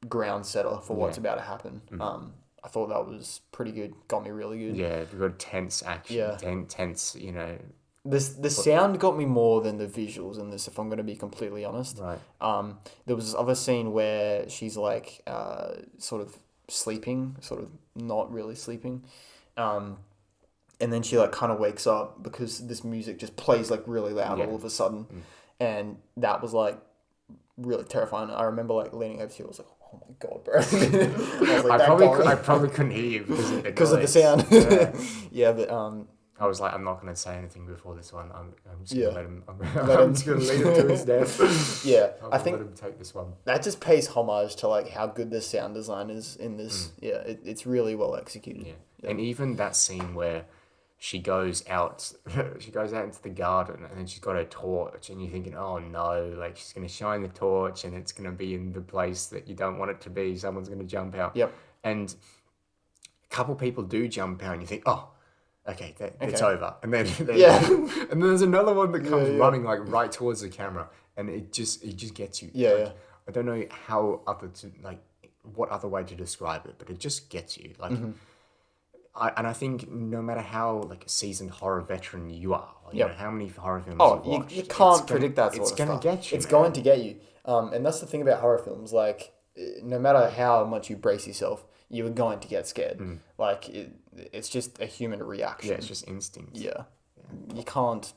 ground setter for what's about to happen. I thought that was pretty good. Got me really good. Yeah, we've got tense action. Yeah. Tense, you know. The sound got me more than the visuals in this, if I'm going to be completely honest. Right. There was this other scene where she's like sort of sleeping, sort of not really sleeping. And then she like kind of wakes up because this music just plays like really loud all of a sudden. And that was like really terrifying. I remember like leaning over to you, I was like, oh my God, bro. I was like, I probably couldn't hear you because of the sound. Yeah, but I was like, I'm not going to say anything before this one. I'm just going to let him. Let I'm just going to lead him to his death. Yeah, I think let him take this one. That just pays homage to like how good the sound design is in this. Yeah, it's really well executed. Yeah. And even that scene where she goes out into the garden, and then she's got her torch, and you're thinking, oh no, like she's going to shine the torch, and it's going to be in the place that you don't want it to be. Someone's going to jump out. Yep. And a couple people do jump out, and you think, oh, okay, it's over. And then and then there's another one that comes running like right towards the camera, and it just gets you. I don't know what other way to describe it, but it just gets you. Like, I think no matter how like a seasoned horror veteran you are, you know, how many horror films you've watched, you can't predict that sort of stuff. It's going to get you. It's going to get you. And that's the thing about horror films. Like, no matter how much you brace yourself, you are going to get scared. Like, it's just a human reaction. Yeah, it's just instinct. Yeah. You can't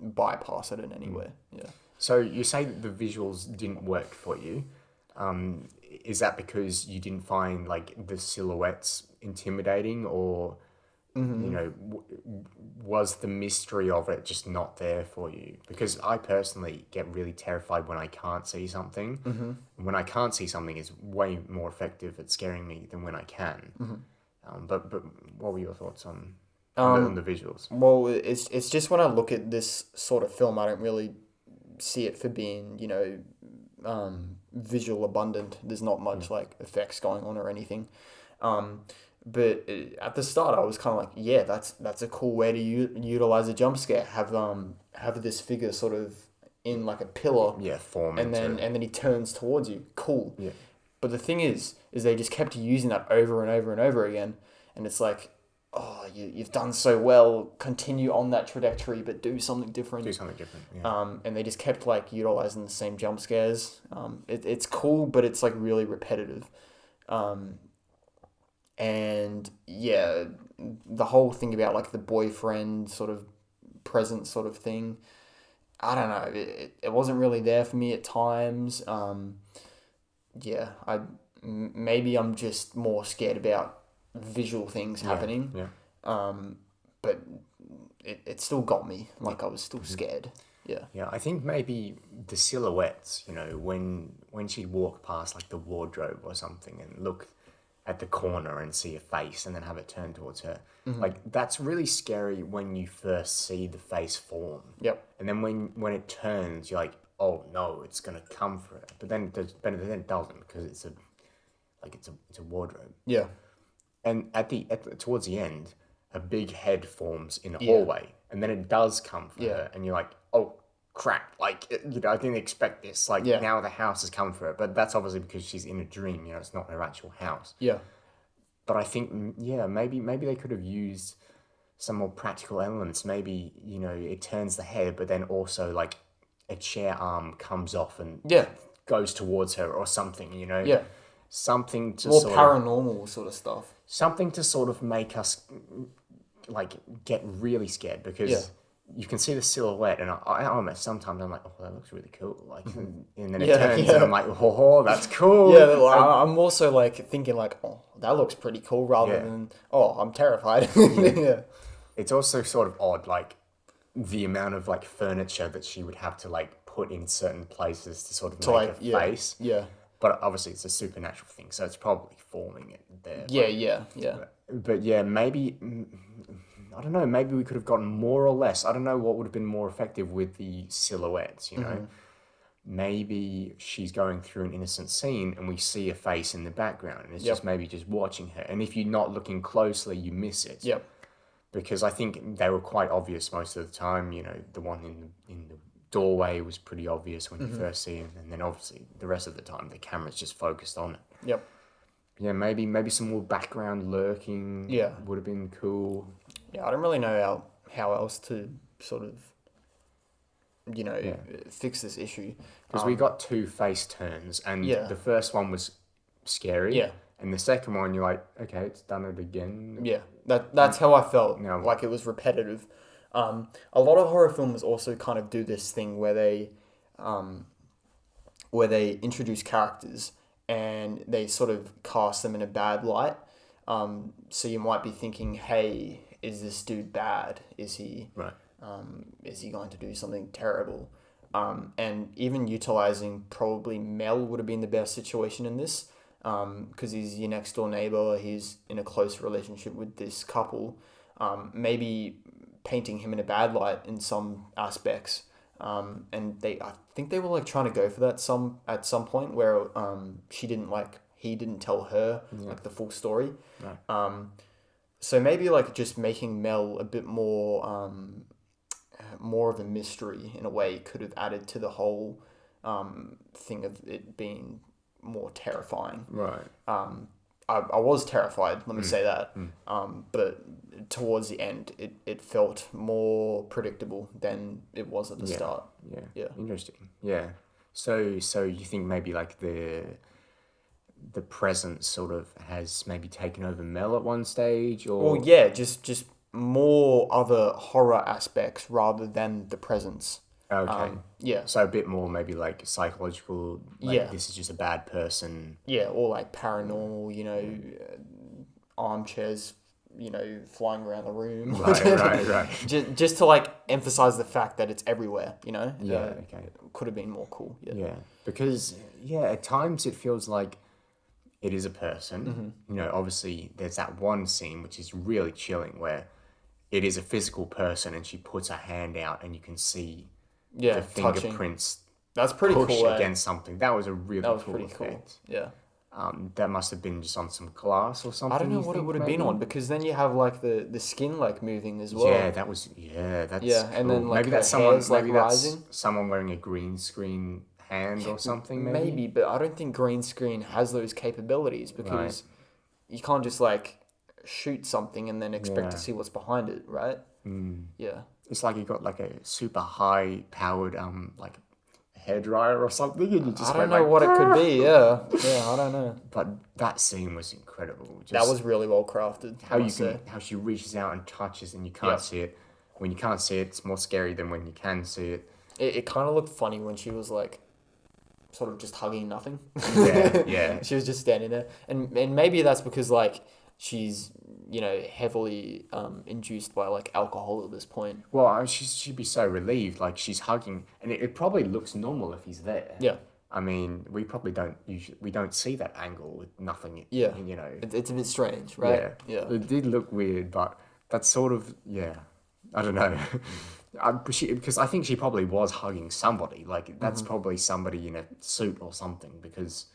bypass it in any way. Yeah. So you say that the visuals didn't work for you. Is that because you didn't find like the silhouettes intimidating, or you know, was the mystery of it just not there for you? Because I personally get really terrified when I can't see something. When I can't see something, it's way more effective at scaring me than when I can. But what were your thoughts on the visuals? Well, it's just when I look at this sort of film, I don't really see it for being, you know, visual abundant. There's not much like effects going on or anything. But at the start, I was kind of like, yeah, that's a cool way to utilize a jump scare. Have this figure sort of in like a pillar, form, and then he turns towards you. Cool. Yeah. But the thing is they just kept using that over and over and over again, and it's like, oh, you've done so well. Continue on that trajectory, but do something different. Yeah. And they just kept like utilizing the same jump scares. It's cool, but it's like really repetitive. And yeah, the whole thing about like the boyfriend sort of present sort of thing, I don't know. It wasn't really there for me at times. Yeah, maybe I'm just more scared about visual things happening. Yeah. But it still got me. Like I was still scared. Yeah. Yeah, I think maybe the silhouettes, you know, when she'd walk past like the wardrobe or something and look at the corner and see a face and then have it turn towards her. Like, that's really scary when you first see the face form. Yep. And then when it turns, you're like, oh no, it's gonna come for it. But then it doesn't, because it's a wardrobe. Yeah. And towards the end, a big head forms in a hallway, and then it does come for her, and you're like, oh crap! Like, you know, I didn't expect this. Like, now the house has come for her, but that's obviously because she's in a dream. You know, it's not her actual house. Yeah. But I think, maybe they could have used some more practical elements. Maybe, you know, it turns the head, but then also like a chair arm comes off and Yeah. goes towards her or something, you know? Yeah. Something to More sort paranormal sort of stuff. something to sort of make us like get really scared, because Yeah. you can see the silhouette, and I almost sometimes I'm like, oh, that looks really cool, like, and then it Yeah, turns, yeah. and I'm like, oh, that's cool. Yeah, like, I'm also like thinking like, oh, that looks pretty cool, rather Yeah. than, oh, I'm terrified. Yeah. It's also sort of odd, like the amount of like furniture that she would have to like put in certain places to sort of To make like, a yeah, face. yeah, But obviously, it's a supernatural thing, so it's probably forming it there. yeah. But yeah, maybe, I don't know, maybe we could have gotten more or less. I don't know what would have been more effective with the silhouettes, you know? Maybe she's going through an innocent scene and we see a face in the background, and it's Yep. just maybe just watching her. And if you're not looking closely, you miss it. Yep. Because I think they were quite obvious most of the time. You know, the one in the doorway was pretty obvious when you first see it, and then obviously the rest of the time the camera's just focused on it. Yep. Yeah, maybe some more background lurking. Yeah. Would have been cool. Yeah, I don't really know how else to sort of, you know, Yeah. fix this issue. Because we got two face turns, and Yeah. the first one was scary. Yeah. And the second one, you're like, okay, it's done it again. Yeah, that's how I felt. No. Like it was repetitive. A lot of horror films also kind of do this thing where they introduce characters and they sort of cast them in a bad light. So you might be thinking, hey, is this dude bad? Is he Right. is he going to do something terrible? And even utilizing probably Mel would have been the best situation in this, because he's your next door neighbor. He's in a close relationship with this couple. Maybe painting him in a bad light in some aspects. And I think they were like trying to go for that at some point where he didn't tell her like the full story. Right. So maybe like just making Mel a bit more of a mystery in a way could have added to the whole thing of it being more terrifying. Right. I was terrified, let me say that. But towards the end, it felt more predictable than it was at the start. Yeah. Yeah. Interesting. Yeah. So you think maybe like the presence sort of has maybe taken over Mel at one stage, or Well, yeah, just more other horror aspects rather than the presence. okay. Yeah. So a bit more maybe like psychological. Like Yeah. This is just a bad person. Yeah, or like paranormal, armchairs, flying around the room. Right. Just to like emphasize the fact that it's everywhere, Yeah. Okay. Could have been more cool. Yeah. Yeah, because at times it feels like it is a person. Obviously there's that one scene which is really chilling where it is a physical person and she puts her hand out and you can see Yeah, the touching. fingerprints That's pretty push cool. against something. That was a really That was cool pretty effect. cool. Yeah. That must have been just on some glass or something. I don't know you what it think, would have been maybe? on, because then you have like the skin like moving as well. Yeah, that's Yeah, and then, cool. like, maybe her that's someone. hair's, like, Maybe that's rising. someone wearing a green screen hand or something. Maybe, but I don't think green screen has those capabilities, because you can't just like shoot something and then expect to Yeah. see what's behind it, right? Yeah. It's like you got like a super high powered like hairdryer or something, and you just I don't went know like, what it could be. Yeah, I don't know. But that scene was incredible. That was really well crafted. how how she reaches out and touches and you can't see it. When you can't see it, it's more scary than when you can see it. It kind of looked funny when she was like, sort of just hugging nothing. Yeah. She was just standing there, and maybe that's because like she's heavily induced by like alcohol at this point. Well, she'd be so relieved, like she's hugging, and it probably looks normal if he's there. Yeah. I mean, we probably don't see that angle with nothing. Yeah. It's a bit strange, right? Yeah. It did look weird, but that's sort of I don't know. Because I think she probably was hugging somebody. Like that's probably somebody in a suit or something. Because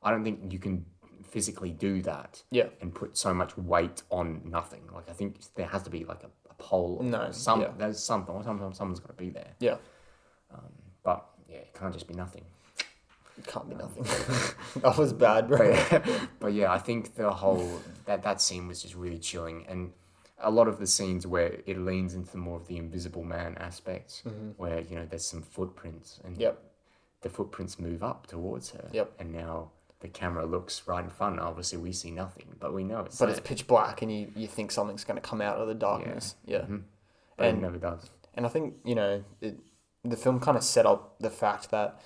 I don't think you can physically do that. Yeah. And put so much weight on nothing. Like I think there has to be like a pole. Or No, There's something. Someone's got to be there. Yeah. But it can't just be nothing. It can't be nothing. That was bad, bro. But yeah, I think the whole that scene was just really chilling, and a lot of the scenes where it leans into more of the Invisible Man aspect, where, you know, there's some footprints and Yep. the footprints move up towards her. Yep. And now the camera looks right in front. Obviously, we see nothing, but we know it's But there. it's pitch black, and you think something's going to come out of the darkness. Yeah. But And it never does. And I think, you know, the film kind of set up the fact that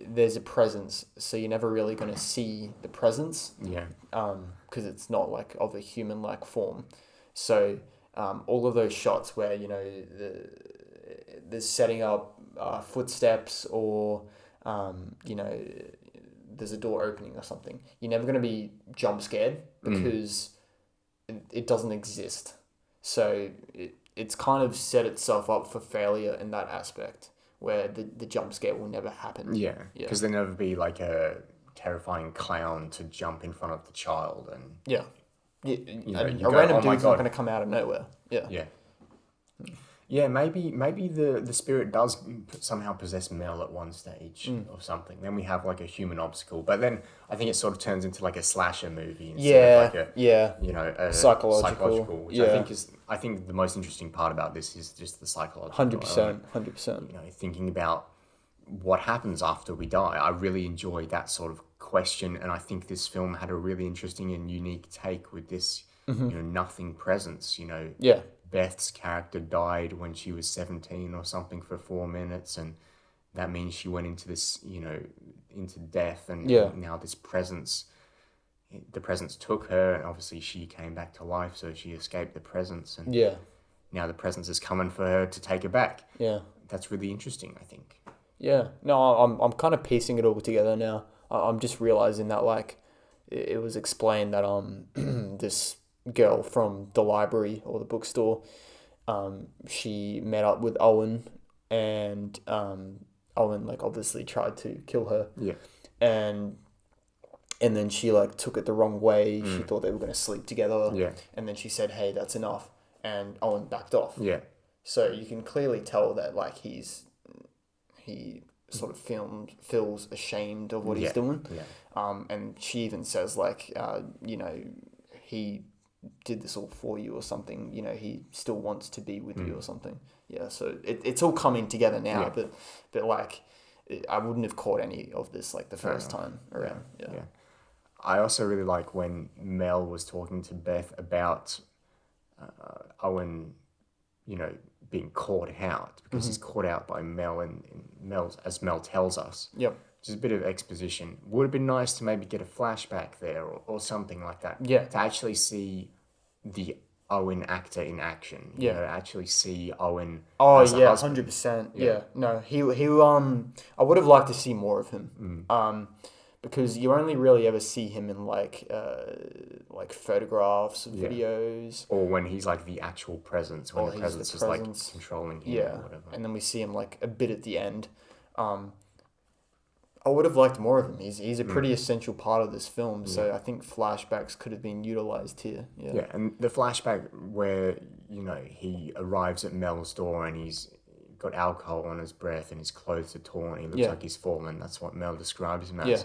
there's a presence, so you're never really going to see the presence. Yeah. Because it's not like of a human-like form. So all of those shots where, you know, there's setting up footsteps or, you know, there's a door opening or something, you're never going to be jump scared because it doesn't exist. So it's kind of set itself up for failure in that aspect where the jump scare will never happen. Yeah. Because there'll never be like a terrifying clown to jump in front of the child and... Yeah. know, A you go, random "Oh my dude's not God." going to come out of nowhere. Yeah. Yeah. Yeah, maybe the spirit does somehow possess Mel at one stage or something. Then we have like a human obstacle, but then I think it sort of turns into like a slasher movie instead of like a you know a psychological, which I think the most interesting part about this is just the psychological. 100%. You know, thinking about what happens after we die. I really enjoy that sort of question, and I think this film had a really interesting and unique take with this. You know, nothing presence. You know. Yeah. Beth's character died when she was 17 or something for 4 minutes, and that means she went into this, you know, into death, and now this presence, the presence took her, and obviously she came back to life, so she escaped the presence, and now the presence is coming for her to take her back. Yeah. That's really interesting, I think. Yeah. No, I'm kind of piecing it all together now. I'm just realizing that, like, it was explained that this girl from the library or the bookstore, she met up with Owen, and Owen, like, obviously tried to kill her. Yeah. And then she, like, took it the wrong way. She thought they were going to sleep together. Yeah. And then she said, "Hey, that's enough." And Owen backed off. Yeah. So you can clearly tell that, like, he sort of feels ashamed of what he's doing. Yeah. And she even says, like, you know, he did this all for you or something, you know, he still wants to be with you or something. Yeah, so it's all coming together now, but like, I wouldn't have caught any of this, like, the first time around. Yeah. I also really like when Mel was talking to Beth about Owen, you know, being caught out, because he's caught out by Mel, and Mel, as Mel tells us. Yep. Just a bit of exposition. Would have been nice to maybe get a flashback there or something like that. Yeah. To actually see the Owen actor in action. You know, actually see Owen. Oh, as yeah, 100%. Yeah. No, he I would have liked to see more of him. Because you only really ever see him in like photographs, videos. Or when he's like the actual presence, when the presence is like controlling him or whatever. And then we see him like a bit at the end. I would have liked more of him. He's a pretty essential part of this film, so I think flashbacks could have been utilized here. Yeah, and the flashback where, you know, he arrives at Mel's door and he's got alcohol on his breath and his clothes are torn. He looks like he's fallen. That's what Mel describes him as. Yeah.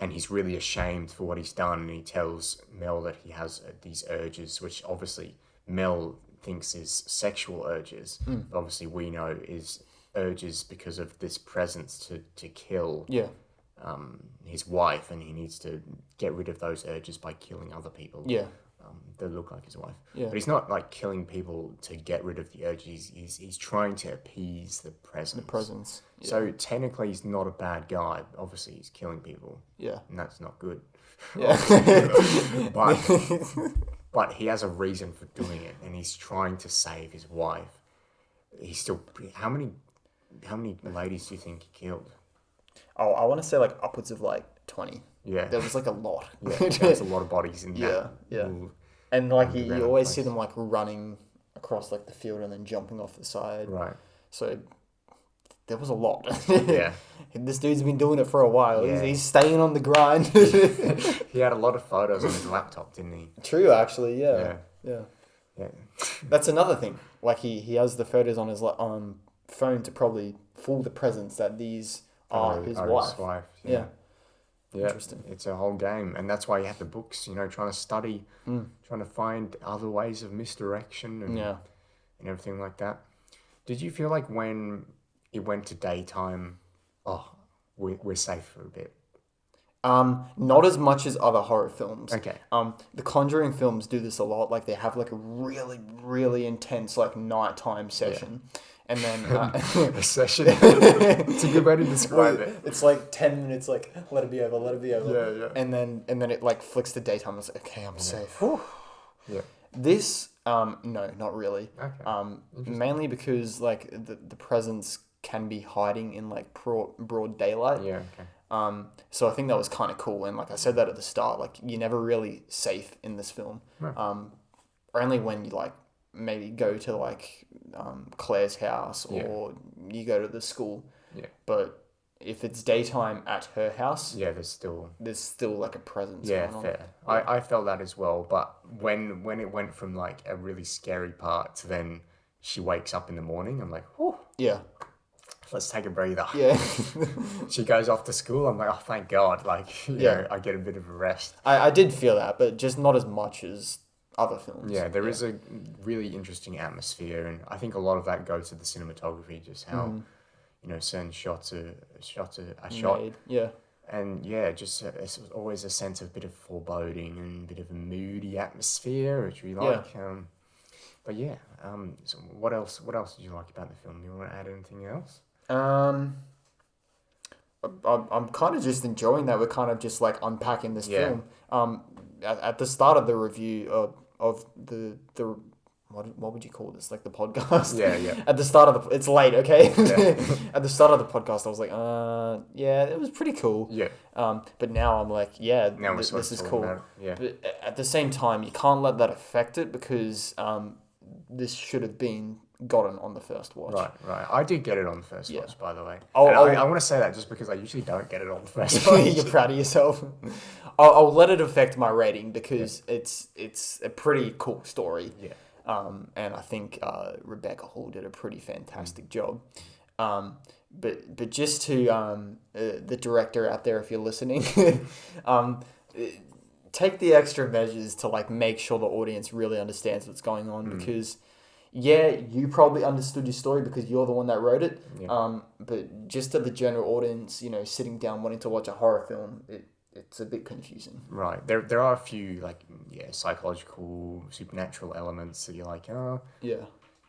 And he's really ashamed for what he's done, and he tells Mel that he has these urges, which obviously Mel thinks is sexual urges. But obviously we know is urges because of this presence to kill his wife, and he needs to get rid of those urges by killing other people that look like his wife. But he's not like killing people to get rid of the urges. He's trying to appease the presence. So technically he's not a bad guy. Obviously he's killing people. Yeah. And that's not good. Yeah. but he has a reason for doing it, and he's trying to save his wife. He's still... How many ladies do you think he killed? Oh, I want to say like upwards of like 20. Yeah. There was like a lot. Yeah, there's a lot of bodies in that. Yeah. And like you always see them like running across like the field and then jumping off the side. Right. So there was a lot. Yeah. This dude's been doing it for a while. Yeah. He's staying on the grind. He had a lot of photos on his laptop, didn't he? True, actually. Yeah. That's another thing. Like he has the photos on his phone to probably fool the presence that these are his wife. Yeah. Yeah, Interesting. it's a whole game, and that's why you have the books. Trying to study, trying to find other ways of misdirection and Yeah. and everything like that. Did you feel like when it went to daytime, oh, we're safe for a bit? Not as much as other horror films. Okay. The Conjuring films do this a lot. Like they have like a really, really intense like nighttime session, and then A session. It's a good way to describe it. it's like 10 minutes. Like let it be over, let it be over. Yeah, yeah. And then it like flicks to daytime. It's like okay, I'm safe. Yeah. This no, not really. Okay. Mainly because like the presence can be hiding in like broad daylight. Yeah. Okay. So I think that was kind of cool, and like I said that at the start, like you're never really safe in this film. Right. Only when you like maybe go to like Claire's house or you go to the school. Yeah. But if it's daytime at her house, Yeah. There's still like a presence. Yeah, going on. fair. I felt that as well, but when it went from like a really scary part to then she wakes up in the morning, I'm like, whew, Yeah. let's take a breather. Yeah. She goes off to school, I'm like, oh, thank God, like, you know, I get a bit of a rest. I did feel that, but just not as much as other films. Yeah, there is a really interesting atmosphere, and I think a lot of that goes to the cinematography, just how, certain shots are shot. Made. Yeah. And yeah, just it's always a sense of a bit of foreboding and a bit of a moody atmosphere, which we like. But yeah, so what else did you like about the film? Do you want to add anything else? I'm kind of just enjoying that we're kind of just like unpacking this film. At the start of the review of the what would you call this? Like the podcast? Yeah. At the start of it's late, okay? At the start of the podcast, I was like, yeah, it was pretty cool. Yeah. But now I'm like, yeah, Now this is talking cool. about it. Yeah. But at the same time, you can't let that affect it because this should have been gotten on the first watch. Right. I did get it on the first watch, by the way. Oh, and I want to say that just because I usually don't get it on the first watch. You're proud of yourself. I'll let it affect my rating because it's a pretty cool story. Yeah. And I think Rebecca Hall did a pretty fantastic job. But just to the director out there, if you're listening, take the extra measures to like make sure the audience really understands what's going on because. Yeah, you probably understood your story because you're the one that wrote it. Yeah. But just to the general audience, sitting down wanting to watch a horror film, it's a bit confusing. Right. There are a few psychological, supernatural elements that you're like, oh. Yeah.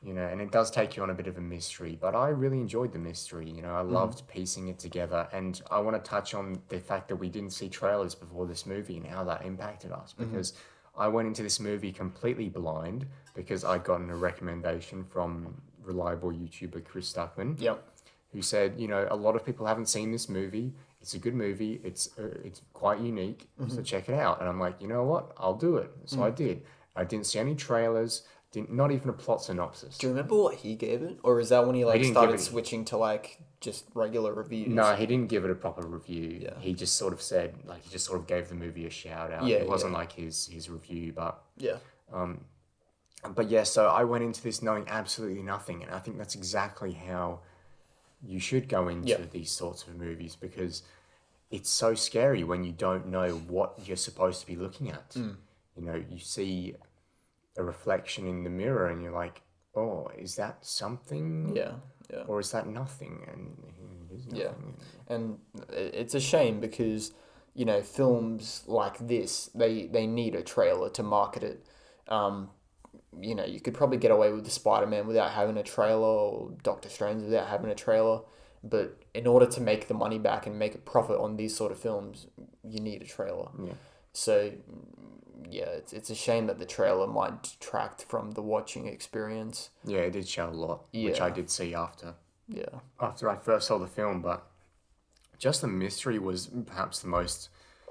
And it does take you on a bit of a mystery, but I really enjoyed the mystery. I loved piecing it together, and I want to touch on the fact that we didn't see trailers before this movie and how that impacted us because I went into this movie completely blind because I'd gotten a recommendation from reliable YouTuber Chris Stuckman, who said, a lot of people haven't seen this movie. It's a good movie. It's quite unique, so check it out. And I'm like, you know what? I'll do it. So I did. I didn't see any trailers. Not even a plot synopsis. Do you remember what he gave it, or is that when he started it... switching to just regular reviews? No, he didn't give it a proper review. Yeah. He just sort of said he just sort of gave the movie a shout out. Yeah, it wasn't like his review, but yeah. But yeah, so I went into this knowing absolutely nothing, and I think that's exactly how you should go into these sorts of movies because it's so scary when you don't know what you're supposed to be looking at. You see a reflection in the mirror and you're like, oh, is that something? Yeah. Or is that nothing? And it is nothing. Yeah. And it's a shame because, films like this, they need a trailer to market it. You could probably get away with the Spider-Man without having a trailer or Doctor Strange without having a trailer. But in order to make the money back and make a profit on these sort of films, you need a trailer. Yeah. So, yeah, it's a shame that the trailer might detract from the watching experience. Yeah, it did show a lot, which I did see after. Yeah. After I first saw the film, but just the mystery was perhaps the most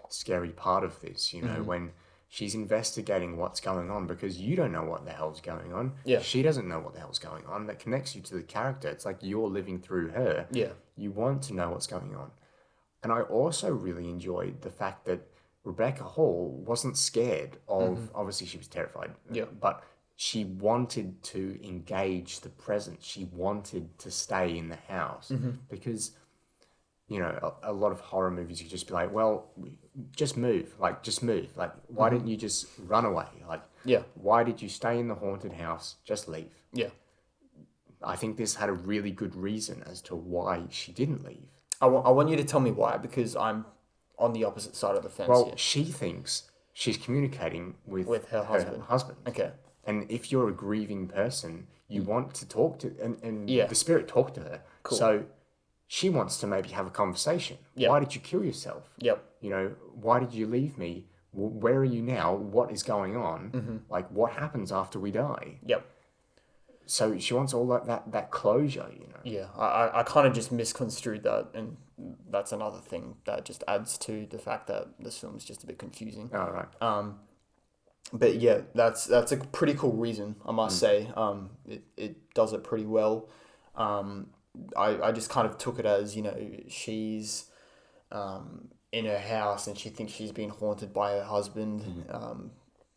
scary part of this, when she's investigating what's going on because you don't know what the hell's going on. Yeah. She doesn't know what the hell's going on. That connects you to the character. It's like you're living through her. Yeah. You want to know what's going on. And I also really enjoyed the fact that Rebecca Hall wasn't scared of, obviously she was terrified, but she wanted to engage the present. She wanted to stay in the house because, you know, a lot of horror movies, you just be like, well, just move. Like, just move. Like, why didn't you just run away? Like, Yeah. why did you stay in the haunted house? Just leave. Yeah. I think this had a really good reason as to why she didn't leave. I want you to tell me why, because I'm on the opposite side of the fence Well, here. she thinks she's communicating with her husband. Okay. And if you're a grieving person, you want to talk to, and Yeah. the spirit talked to her. Cool. So she wants to maybe have a conversation. Yep. Why did you kill yourself? Yep. You know, why did you leave me? Where are you now? What is going on? Like, what happens after we die? Yep. So she wants all that closure, you know. Yeah, I kind of just misconstrued that, and that's another thing that just adds to the fact that this film is just a bit confusing. All right. But yeah, that's a pretty cool reason, I must say. It does it pretty well. I just kind of took it as, you know, she's in her house and she thinks she's being haunted by her husband.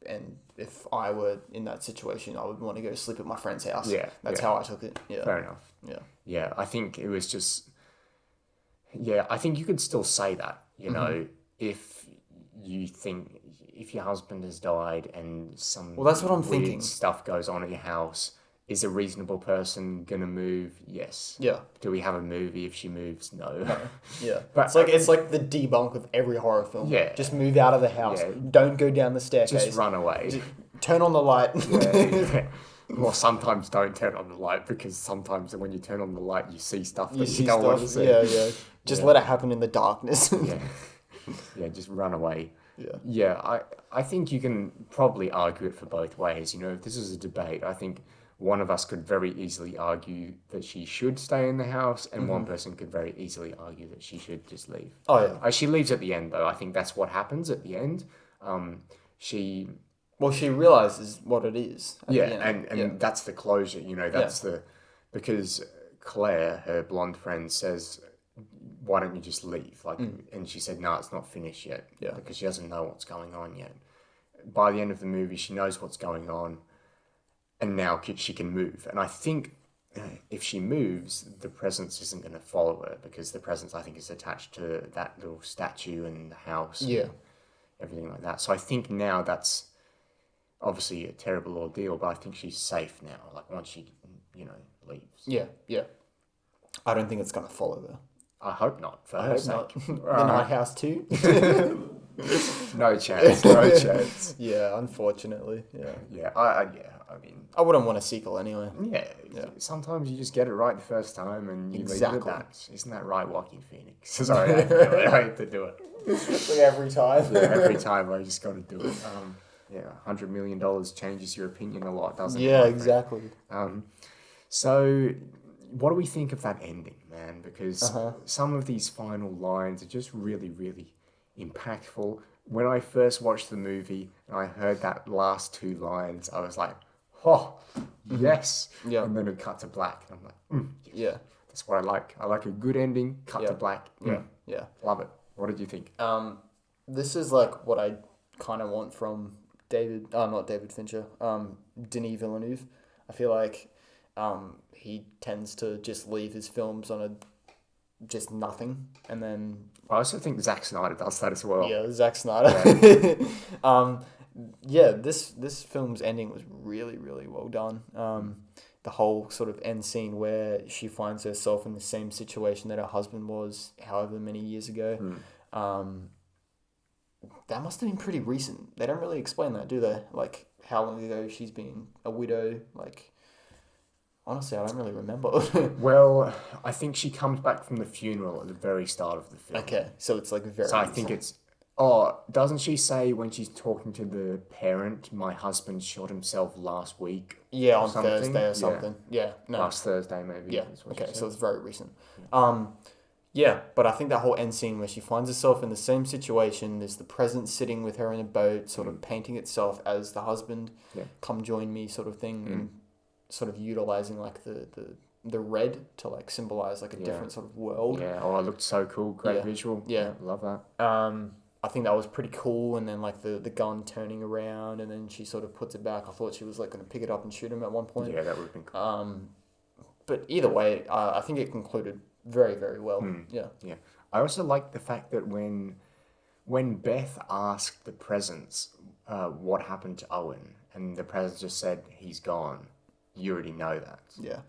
And if I were in that situation, I would want to go sleep at my friend's house. Yeah, That's how I took it. Yeah. Fair enough. Yeah. Yeah, I think it was just... Yeah, I think you could still say that, you know, if you think... If your husband has died and some that's what I'm weird thinking. stuff goes on at your house, is a reasonable person going to move? Yes. Yeah. Do we have a movie if she moves? No. Yeah. But it's like the debunk of every horror film. Yeah. Just move out of the house. Yeah. Don't go down the staircase. Just run away. Turn on the light. Yeah. Well, sometimes don't turn on the light, because sometimes when you turn on the light, you see stuff that you don't want to see. Yeah, yeah. Just let it happen in the darkness. Yeah. Yeah, just run away. Yeah. Yeah, I think you can probably argue it for both ways. You know, if this is a debate, I think one of us could very easily argue that she should stay in the house, and one person could very easily argue that she should just leave. Oh, yeah. She leaves at the end, though. I think that's what happens at the end. She... Well, she realizes what it is. At Yeah, the end. and that's the closure, you know, that's the... Because Claire, her blonde friend, says, why don't you just leave? Like, and she said, no, it's not finished yet. Yeah. Because she doesn't know what's going on yet. By the end of the movie, she knows what's going on, and now she can move. And I think if she moves, the presence isn't going to follow her, because the presence, I think, is attached to that little statue and the house. Yeah. And everything like that. So I think now that's obviously a terrible ordeal, but I think she's safe now. Like, once she, you know, leaves. Yeah, yeah. I don't think it's going to follow her. I hope not, for I her hope sake. not. The Night House too? No chance, no chance. Yeah, unfortunately. Yeah. Yeah, I mean, I wouldn't want a sequel anyway. yeah, sometimes you just get it right the first time and you leave it Exactly. at that. Isn't that right, Joaquin Phoenix? Sorry, I hate to do it. Like every time. Yeah, every time I just got to do it. Yeah, $100 million changes your opinion a lot, doesn't it? Yeah, my friend? exactly. So, what do we think of that ending, man? Because some of these final lines are just really, really impactful. When I first watched the movie and I heard that last two lines, I was like, oh, yes. Yeah. And then it cut to black. And I'm like, yes. Yeah. That's what I like. I like a good ending, cut to black. Yeah. Yeah. Love it. What did you think? This is like what I kind of want from not David Fincher, Denis Villeneuve. I feel like he tends to just leave his films on just nothing, and then I also think Zack Snyder does that as well. yeah, Zack Snyder. This film's ending was really, really well done. The whole sort of end scene where she finds herself in the same situation that her husband was however many years ago. That must have been pretty recent. They don't really explain that, do they? Like, how long ago she's been a widow? Like, honestly, I don't really remember. Well, I think she comes back from the funeral at the very start of the film. Okay, so it's like very... So I think it's... Oh, doesn't she say when she's talking to the parent, my husband shot himself last week? Yeah, on something? Thursday or something. Yeah, no. Last Thursday, maybe. Yeah, is what okay, she so said. it's very recent. Yeah, but I think that whole end scene where she finds herself in the same situation, there's the present sitting with her in a boat, sort of painting itself as the husband, come join me sort of thing, and sort of utilizing like the red to like symbolize like a different sort of world. Yeah, oh, it looked so cool. Great visual. Yeah. Love that. I think that was pretty cool, and then like the gun turning around, and then she sort of puts it back. I thought she was like going to pick it up and shoot him at one point. Yeah, that would have been cool. But either way, I think it concluded very, very well. Yeah. Yeah. I also like the fact that when Beth asked the presence what happened to Owen, and the presence just said he's gone, you already know that. Yeah.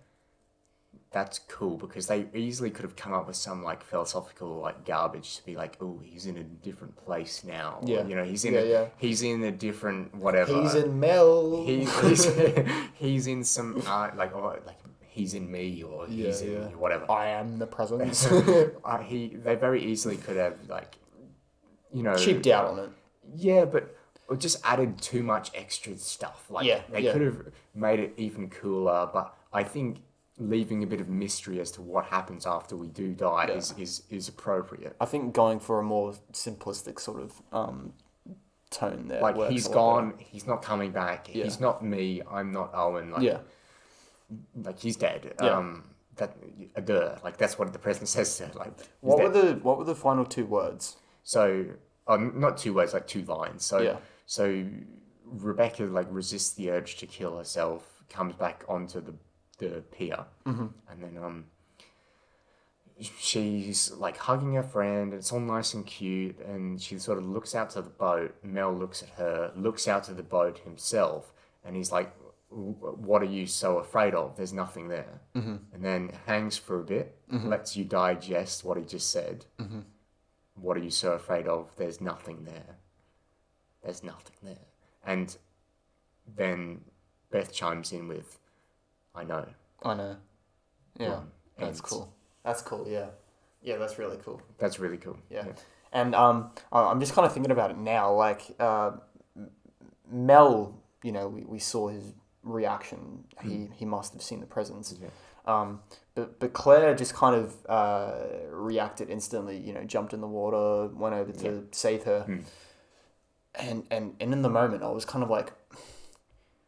That's cool because they easily could have come up with some like philosophical like garbage to be like, oh, he's in a different place now. Yeah. Or, you know, he's in he's in a different whatever. He's in Mel. He's in some like or like he's in me or he's in whatever. I am the presence. They very easily could have like, you know, Cheaped out on it. Yeah, but or just added too much extra stuff. Like they could have made it even cooler, but I think leaving a bit of mystery as to what happens after we do die is appropriate. I think going for a more simplistic sort of tone there. Like he's gone, he's not coming back. Yeah. He's not me. I'm not Owen. Like, like he's dead. Yeah. Like that's what the president says to her. Like what were the final two words? So not two words, like two lines. So Rebecca like resists the urge to kill herself, comes back onto the pier, and then she's like hugging her friend, and it's all nice and cute, and she sort of looks out to the boat. Mel looks at her, looks out to the boat himself, and he's like, what are you so afraid of? There's nothing there. And then hangs for a bit, lets you digest what he just said. What are you so afraid of? There's nothing there. There's nothing there. And then Beth chimes in with, I know. Yeah, that's cool. That's cool, yeah. Yeah, that's really cool. That's really cool. Yeah. And I'm just kind of thinking about it now. Like, Mel, you know, we saw his reaction. He must have seen the presence. Yeah. But Claire just kind of reacted instantly, you know, jumped in the water, went over to save her. And in the moment, I was kind of like,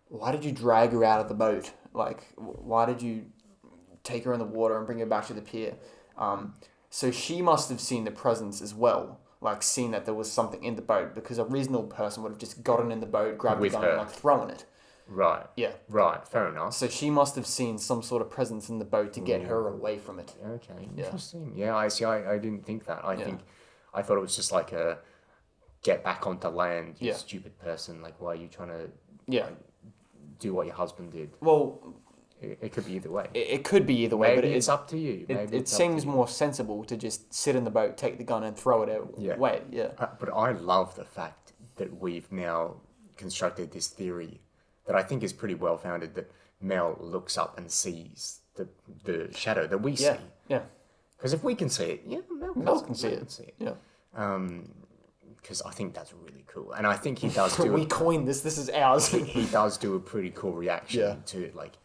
why did you drag her out of the boat? Like, why did you take her in the water and bring her back to the pier? So she must have seen the presence as well, like seen that there was something in the boat, because a reasonable person would have just gotten in the boat, grabbed the gun, and like thrown it. Right. Yeah. Right. Fair enough. So she must have seen some sort of presence in the boat to get her away from it. Okay. Interesting. Yeah. I see. I didn't think that. I thought it was just like a get back onto land, you stupid person. Like, why are you trying to do what your husband did? Well, it could be either way. It could be either way, Maybe but it's up to you. It seems more sensible to just sit in the boat, take the gun, and throw it away. Yeah. But I love the fact that we've now constructed this theory that I think is pretty well founded, that Mel looks up and sees the shadow that we see. Yeah. Because if we can see it, Mel can see it. Yeah. Because I think that's really cool, and I think he does do. We coined this. This is ours. He does do a pretty cool reaction to it. Like,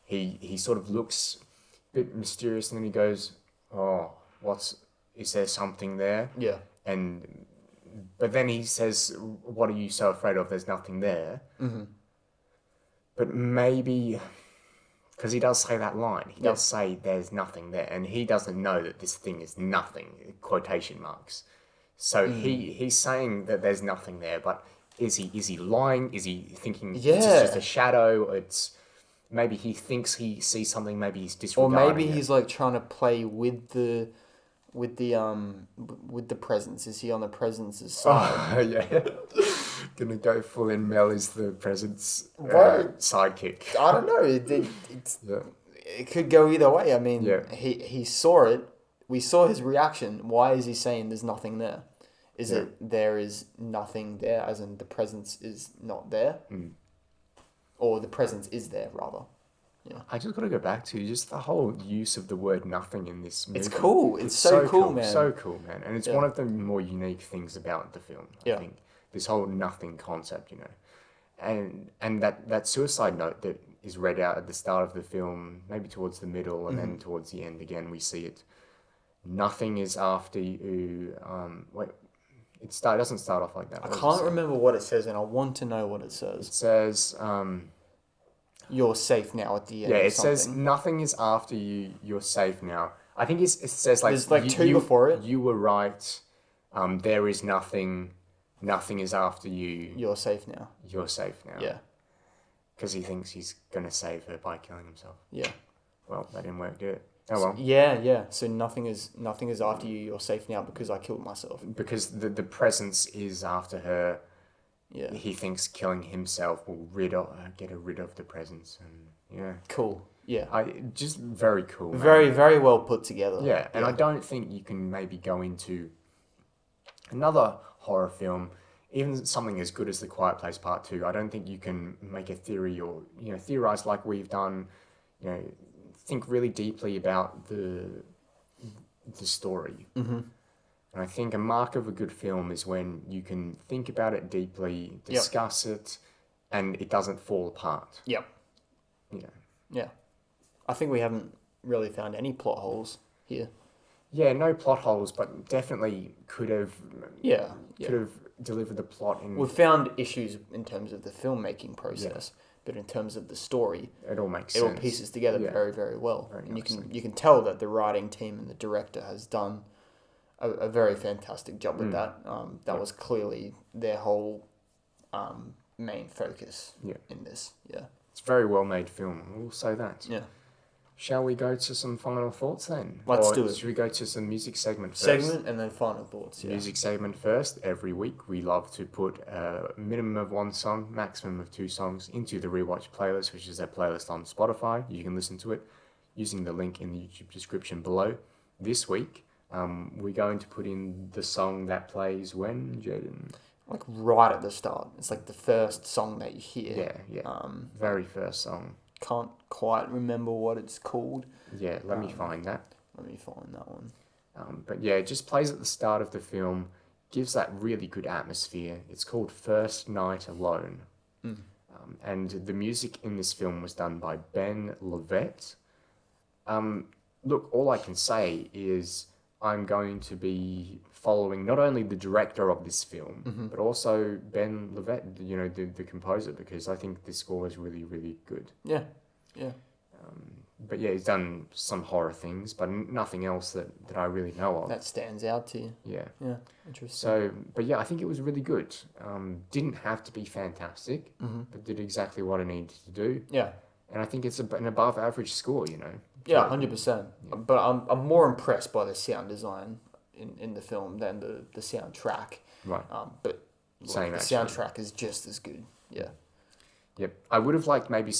he sort of looks a bit mysterious, and then he goes, "Oh, is there something there?" Yeah. But then he says, "What are you so afraid of? There's nothing there." Mm-hmm. But maybe, because he does say that line, he does say there's nothing there, and he doesn't know that this thing is nothing, quotation marks. So he's saying that there's nothing there, but is he lying? Is he thinking it's just a shadow? Maybe he thinks he sees something, maybe he's disregarding Or maybe he's like trying to play with the presence. Is he on the presence's side? Oh, yeah. Gonna go full in. Mel is the presence sidekick. I don't know. It could go either way. I mean, he saw it. We saw his reaction. Why is he saying there's nothing there? Is it there is nothing there, as in the presence is not there? Or the presence is there, rather? Yeah. I just got to go back to just the whole use of the word nothing in this movie. It's cool. It's so cool, man. So cool, man. And it's one of the more unique things about the film, I think. This whole nothing concept, you know. And that suicide note that is read out at the start of the film, maybe towards the middle, and then towards the end again, we see it. Nothing is after you. It doesn't start off like that. I can't remember what it says, and I want to know what it says. It says... you're safe now at the end. Yeah, it says nothing is after you. You're safe now. I think it says like there's like two before it. You were right. There is nothing. Nothing is after you. You're safe now. You're safe now. Yeah. Because he thinks he's gonna save her by killing himself. Yeah. Well, that didn't work, did it? Oh well. Yeah. So nothing is after you. You're safe now because I killed myself. Because the presence is after her. Yeah. He thinks killing himself will get rid of the presence, and yeah, Cool. Yeah. just very cool. Man. Very, very well put together. Yeah, and I don't think you can maybe go into another horror film, even something as good as The Quiet Place Part 2. I don't think you can make a theory or theorize like we've done. Think really deeply about the story. Mm-hmm. And I think a mark of a good film is when you can think about it deeply, discuss it, and it doesn't fall apart. Yep. Yeah. I think we haven't really found any plot holes here. Yeah, no plot holes, but definitely could have delivered the plot in. We've found issues in terms of the filmmaking process, but in terms of the story, it all makes it sense. all pieces together very, very well. Very and nicely. you can tell that the writing team and the director has done a very fantastic job with that. That was clearly their whole main focus in this. Yeah. It's a very well made film. We'll say that. Yeah. Shall we go to some final thoughts then? Let's Or do it. Should we go to some music segment first? Segment and then final thoughts. Yeah. Music segment first. Every week we love to put a minimum of one song, maximum of 2 songs into the Rewatch playlist, which is a playlist on Spotify. You can listen to it using the link in the YouTube description below. This week, we're going to put in the song that plays when, Jaden? Like right at the start. It's like the first song that you hear. Yeah. Very first song. Can't quite remember what it's called. Yeah, let me find that. Let me find that one. But yeah, it just plays at the start of the film, gives that really good atmosphere. It's called First Night Alone. And the music in this film was done by Ben Levette. Look, all I can say is I'm going to be following not only the director of this film, but also Ben Levette, the composer, because I think this score is really, really good. Yeah. But yeah, he's done some horror things, but nothing else that I really know of. That stands out to you. Yeah. Yeah. Interesting. So, but yeah, I think it was really good. Didn't have to be fantastic, but did exactly what it needed to do. Yeah. And I think it's an above average score, Yeah, 100%. But I'm more impressed by the sound design in the film than the soundtrack. Right. But Same, the actually. soundtrack is just as good. Yeah. Yep. I would have liked maybe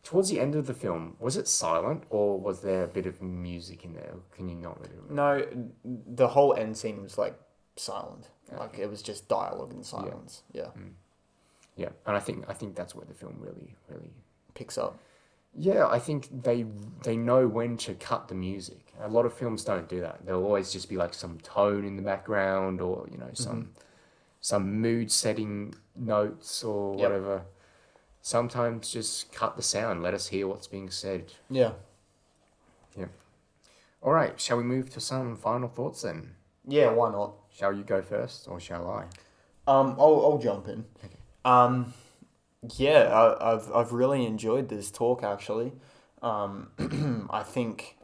towards the end of the film, was it silent or was there a bit of music in there? Can you not really remember? No, the whole end scene was like silent. Like it was just dialogue and silence. Yeah. Yeah. And I think that's where the film really, really Picks up. Yeah, I think they know when to cut the music. A lot of films don't do that. There'll always just be like some tone in the background or, some mood setting notes or whatever. Sometimes just cut the sound. Let us hear what's being said. Yeah. Yeah. All right, shall we move to some final thoughts then? Yeah, why not? Shall you go first or shall I? I'll jump in. Okay. Yeah, I've really enjoyed this talk actually. I think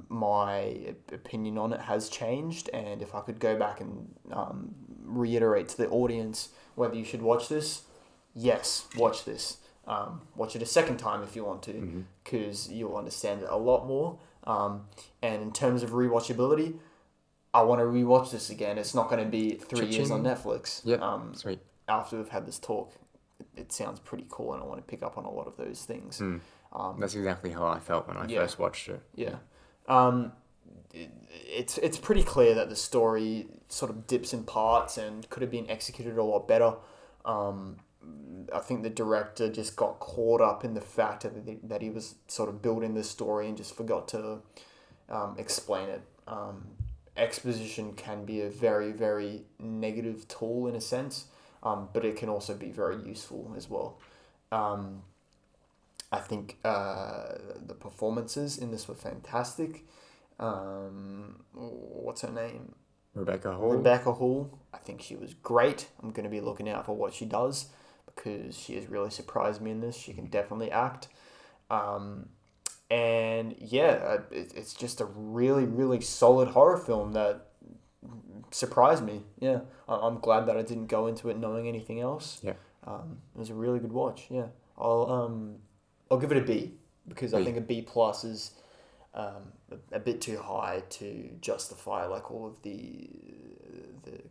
my opinion on it has changed, and if I could go back and reiterate to the audience whether you should watch this, yes, watch this. Watch it a second time if you want to, because you'll understand it a lot more. And in terms of rewatchability, I want to rewatch this again. It's not going to be 3 years on Netflix. Yep, sweet. After we've had this talk, it sounds pretty cool, and I want to pick up on a lot of those things. That's exactly how I felt when I first watched it. Yeah. It's pretty clear that the story sort of dips in parts and could have been executed a lot better. I think the director just got caught up in the fact that he was sort of building this story and just forgot to explain it. Exposition can be a very, very negative tool in a sense, but it can also be very useful as well. I think the performances in this were fantastic. What's her name? Rebecca Hall. Rebecca Hall. I think she was great. I'm going to be looking out for what she does because she has really surprised me in this. She can definitely act. And yeah, it's just a really, really solid horror film that surprised me. Yeah, I'm glad that I didn't go into it knowing anything else. Yeah. It was a really good watch. Yeah, I'll give it a B. because I think a B plus is a bit too high to justify like all of the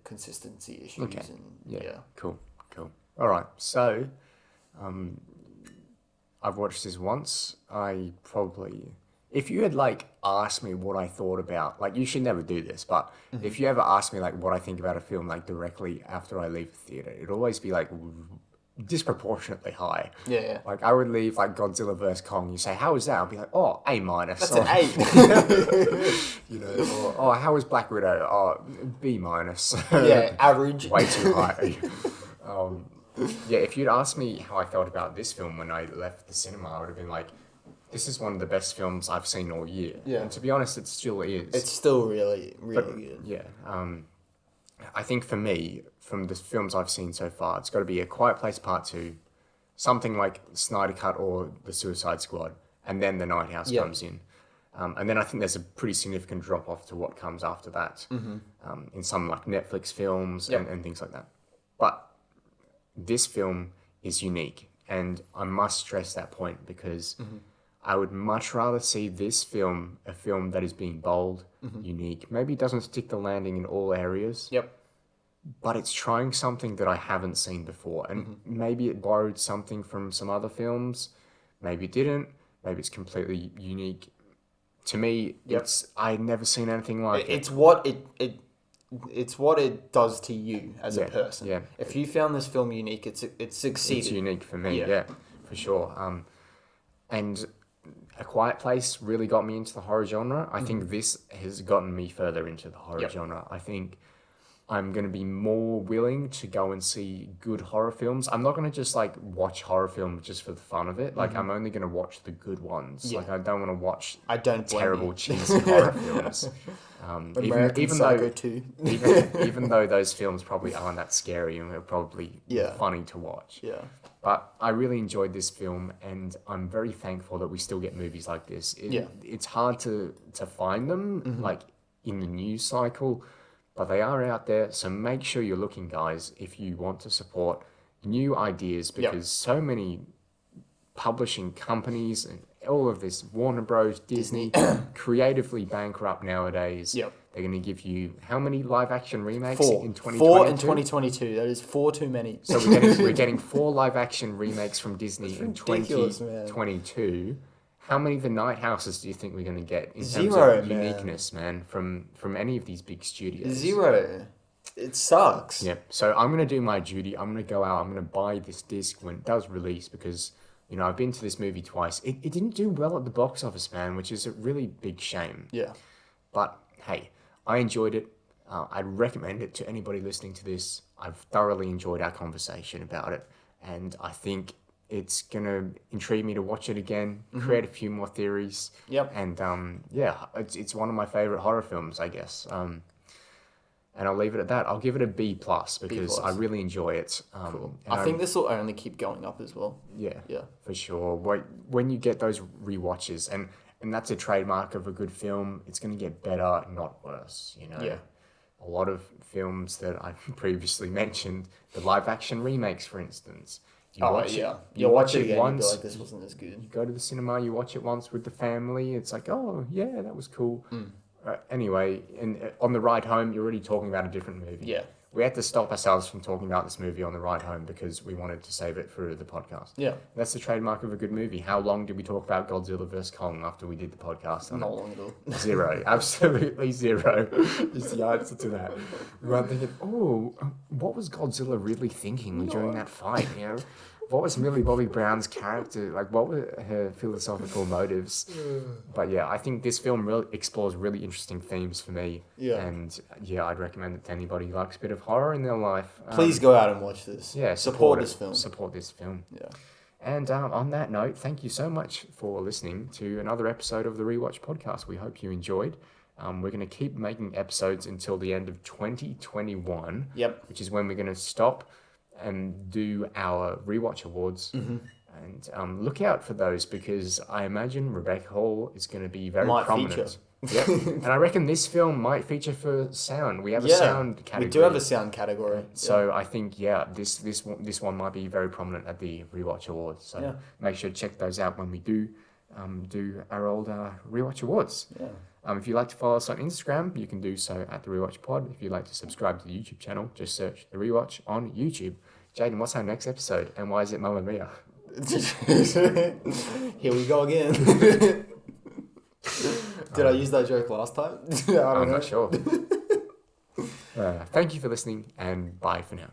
consistency issues. Okay. And Yeah. Cool. All right. So, I've watched this once. If you had like asked me what I thought about, like you should never do this, but if you ever asked me like what I think about a film like directly after I leave the theater, it'd always be like disproportionately high. Yeah. Like I would leave like Godzilla vs Kong. You say, how was that? I'll be like, oh, A minus. That's or, an 8. you know, or oh, how was Black Widow? Oh, B minus. Yeah, average. Way too high. Yeah, if you'd asked me how I felt about this film when I left the cinema, I would have been like, this is one of the best films I've seen all year. Yeah. And to be honest, it still is. It's still really good. Yeah. I think for me, from the films I've seen so far, it's got to be A Quiet Place Part 2, something like Snyder Cut or The Suicide Squad, and then The Night House comes in. And then I think there's a pretty significant drop off to what comes after that in some like Netflix films and things like that. But this film is unique, and I must stress that point because I would much rather see this film, a film that is being bold, unique, maybe doesn't stick the landing in all areas, Yep. but it's trying something that I haven't seen before, and maybe it borrowed something from some other films, maybe it didn't, maybe it's completely unique. To me, I'd never seen anything like it. It's what it does to you as a person. Yeah. If you found this film unique, it's succeeded. It's unique for me, yeah for sure. And A Quiet Place really got me into the horror genre. I think this has gotten me further into the horror genre. I think I'm going to be more willing to go and see good horror films. I'm not going to just like watch horror films just for the fun of it. Like I'm only going to watch the good ones. Yeah. Like I don't want to watch terrible blame you. cheesy horror films. American Psycho 2. even though those films probably aren't that scary and they're probably funny to watch. Yeah. But I really enjoyed this film, and I'm very thankful that we still get movies like this. It's hard to find them, like, in the news cycle, but they are out there, so make sure you're looking, guys, if you want to support new ideas, because so many publishing companies and all of this, Warner Bros, Disney, creatively bankrupt nowadays. Yep. They're going to give you how many live-action remakes 4. in 2022? 4 in 2022. That is 4 too many. So we're getting 4 live-action remakes from Disney in ridiculous, 2022. How many of the Night Houses do you think we're going to get in terms Zero, of man. uniqueness, man, from any of these big studios? 0. It sucks. Yep. So I'm going to do my duty. I'm going to go out. I'm going to buy this disc when it does release because, you know, I've been to this movie twice. It didn't do well at the box office, man, which is a really big shame. Yeah. But, hey, I enjoyed it. I'd recommend it to anybody listening to this. I've thoroughly enjoyed our conversation about it. And I think it's going to intrigue me to watch it again, create a few more theories. Yep. And, it's one of my favorite horror films, I guess. And I'll leave it at that. I'll give it a B+ because I really enjoy it. Cool. I think this will only keep going up as well. Yeah. Yeah. For sure. When you get those rewatches, and that's a trademark of a good film, it's going to get better, not worse, you know? Yeah. A lot of films that I previously mentioned, the live-action remakes, for instance. You watch it again, once. you'll be like, this wasn't as good. You go to the cinema, you watch it once with the family. It's like, oh, yeah, that was cool. Anyway, and on the ride home, you're already talking about a different movie. Yeah. We had to stop ourselves from talking about this movie on the ride home because we wanted to save it for the podcast. Yeah. That's the trademark of a good movie. How long did we talk about Godzilla vs. Kong after we did the podcast? Not long at all. 0. Absolutely 0 is the answer to that. We weren't thinking, oh, what was Godzilla really thinking during that fight, you know? What was Millie Bobby Brown's character? Like, what were her philosophical motives? But yeah, I think this film really explores really interesting themes for me. Yeah. And yeah, I'd recommend it to anybody who likes a bit of horror in their life. Please go out and watch this. Yeah, Support this film. Support this film. Yeah. And on that note, thank you so much for listening to another episode of the Rewatch podcast. We hope you enjoyed. We're going to keep making episodes until the end of 2021. Yep. Which is when we're going to stop and do our Rewatch Awards. And look out for those because I imagine Rebecca Hall is going to be very prominent. Yep. And I reckon this film might feature for sound. We have a sound category. We do have a sound category. So I think, this one might be very prominent at the Rewatch Awards. So make sure to check those out when we do do our old Rewatch Awards. Yeah. If you'd like to follow us on Instagram, you can do so at the Rewatch Pod. If you'd like to subscribe to the YouTube channel, just search the Rewatch on YouTube. Jaden, what's our next episode, and why is it Mamma Mia? Here we go again. Did I use that joke last time? I don't I'm know. not sure. Thank you for listening, and bye for now.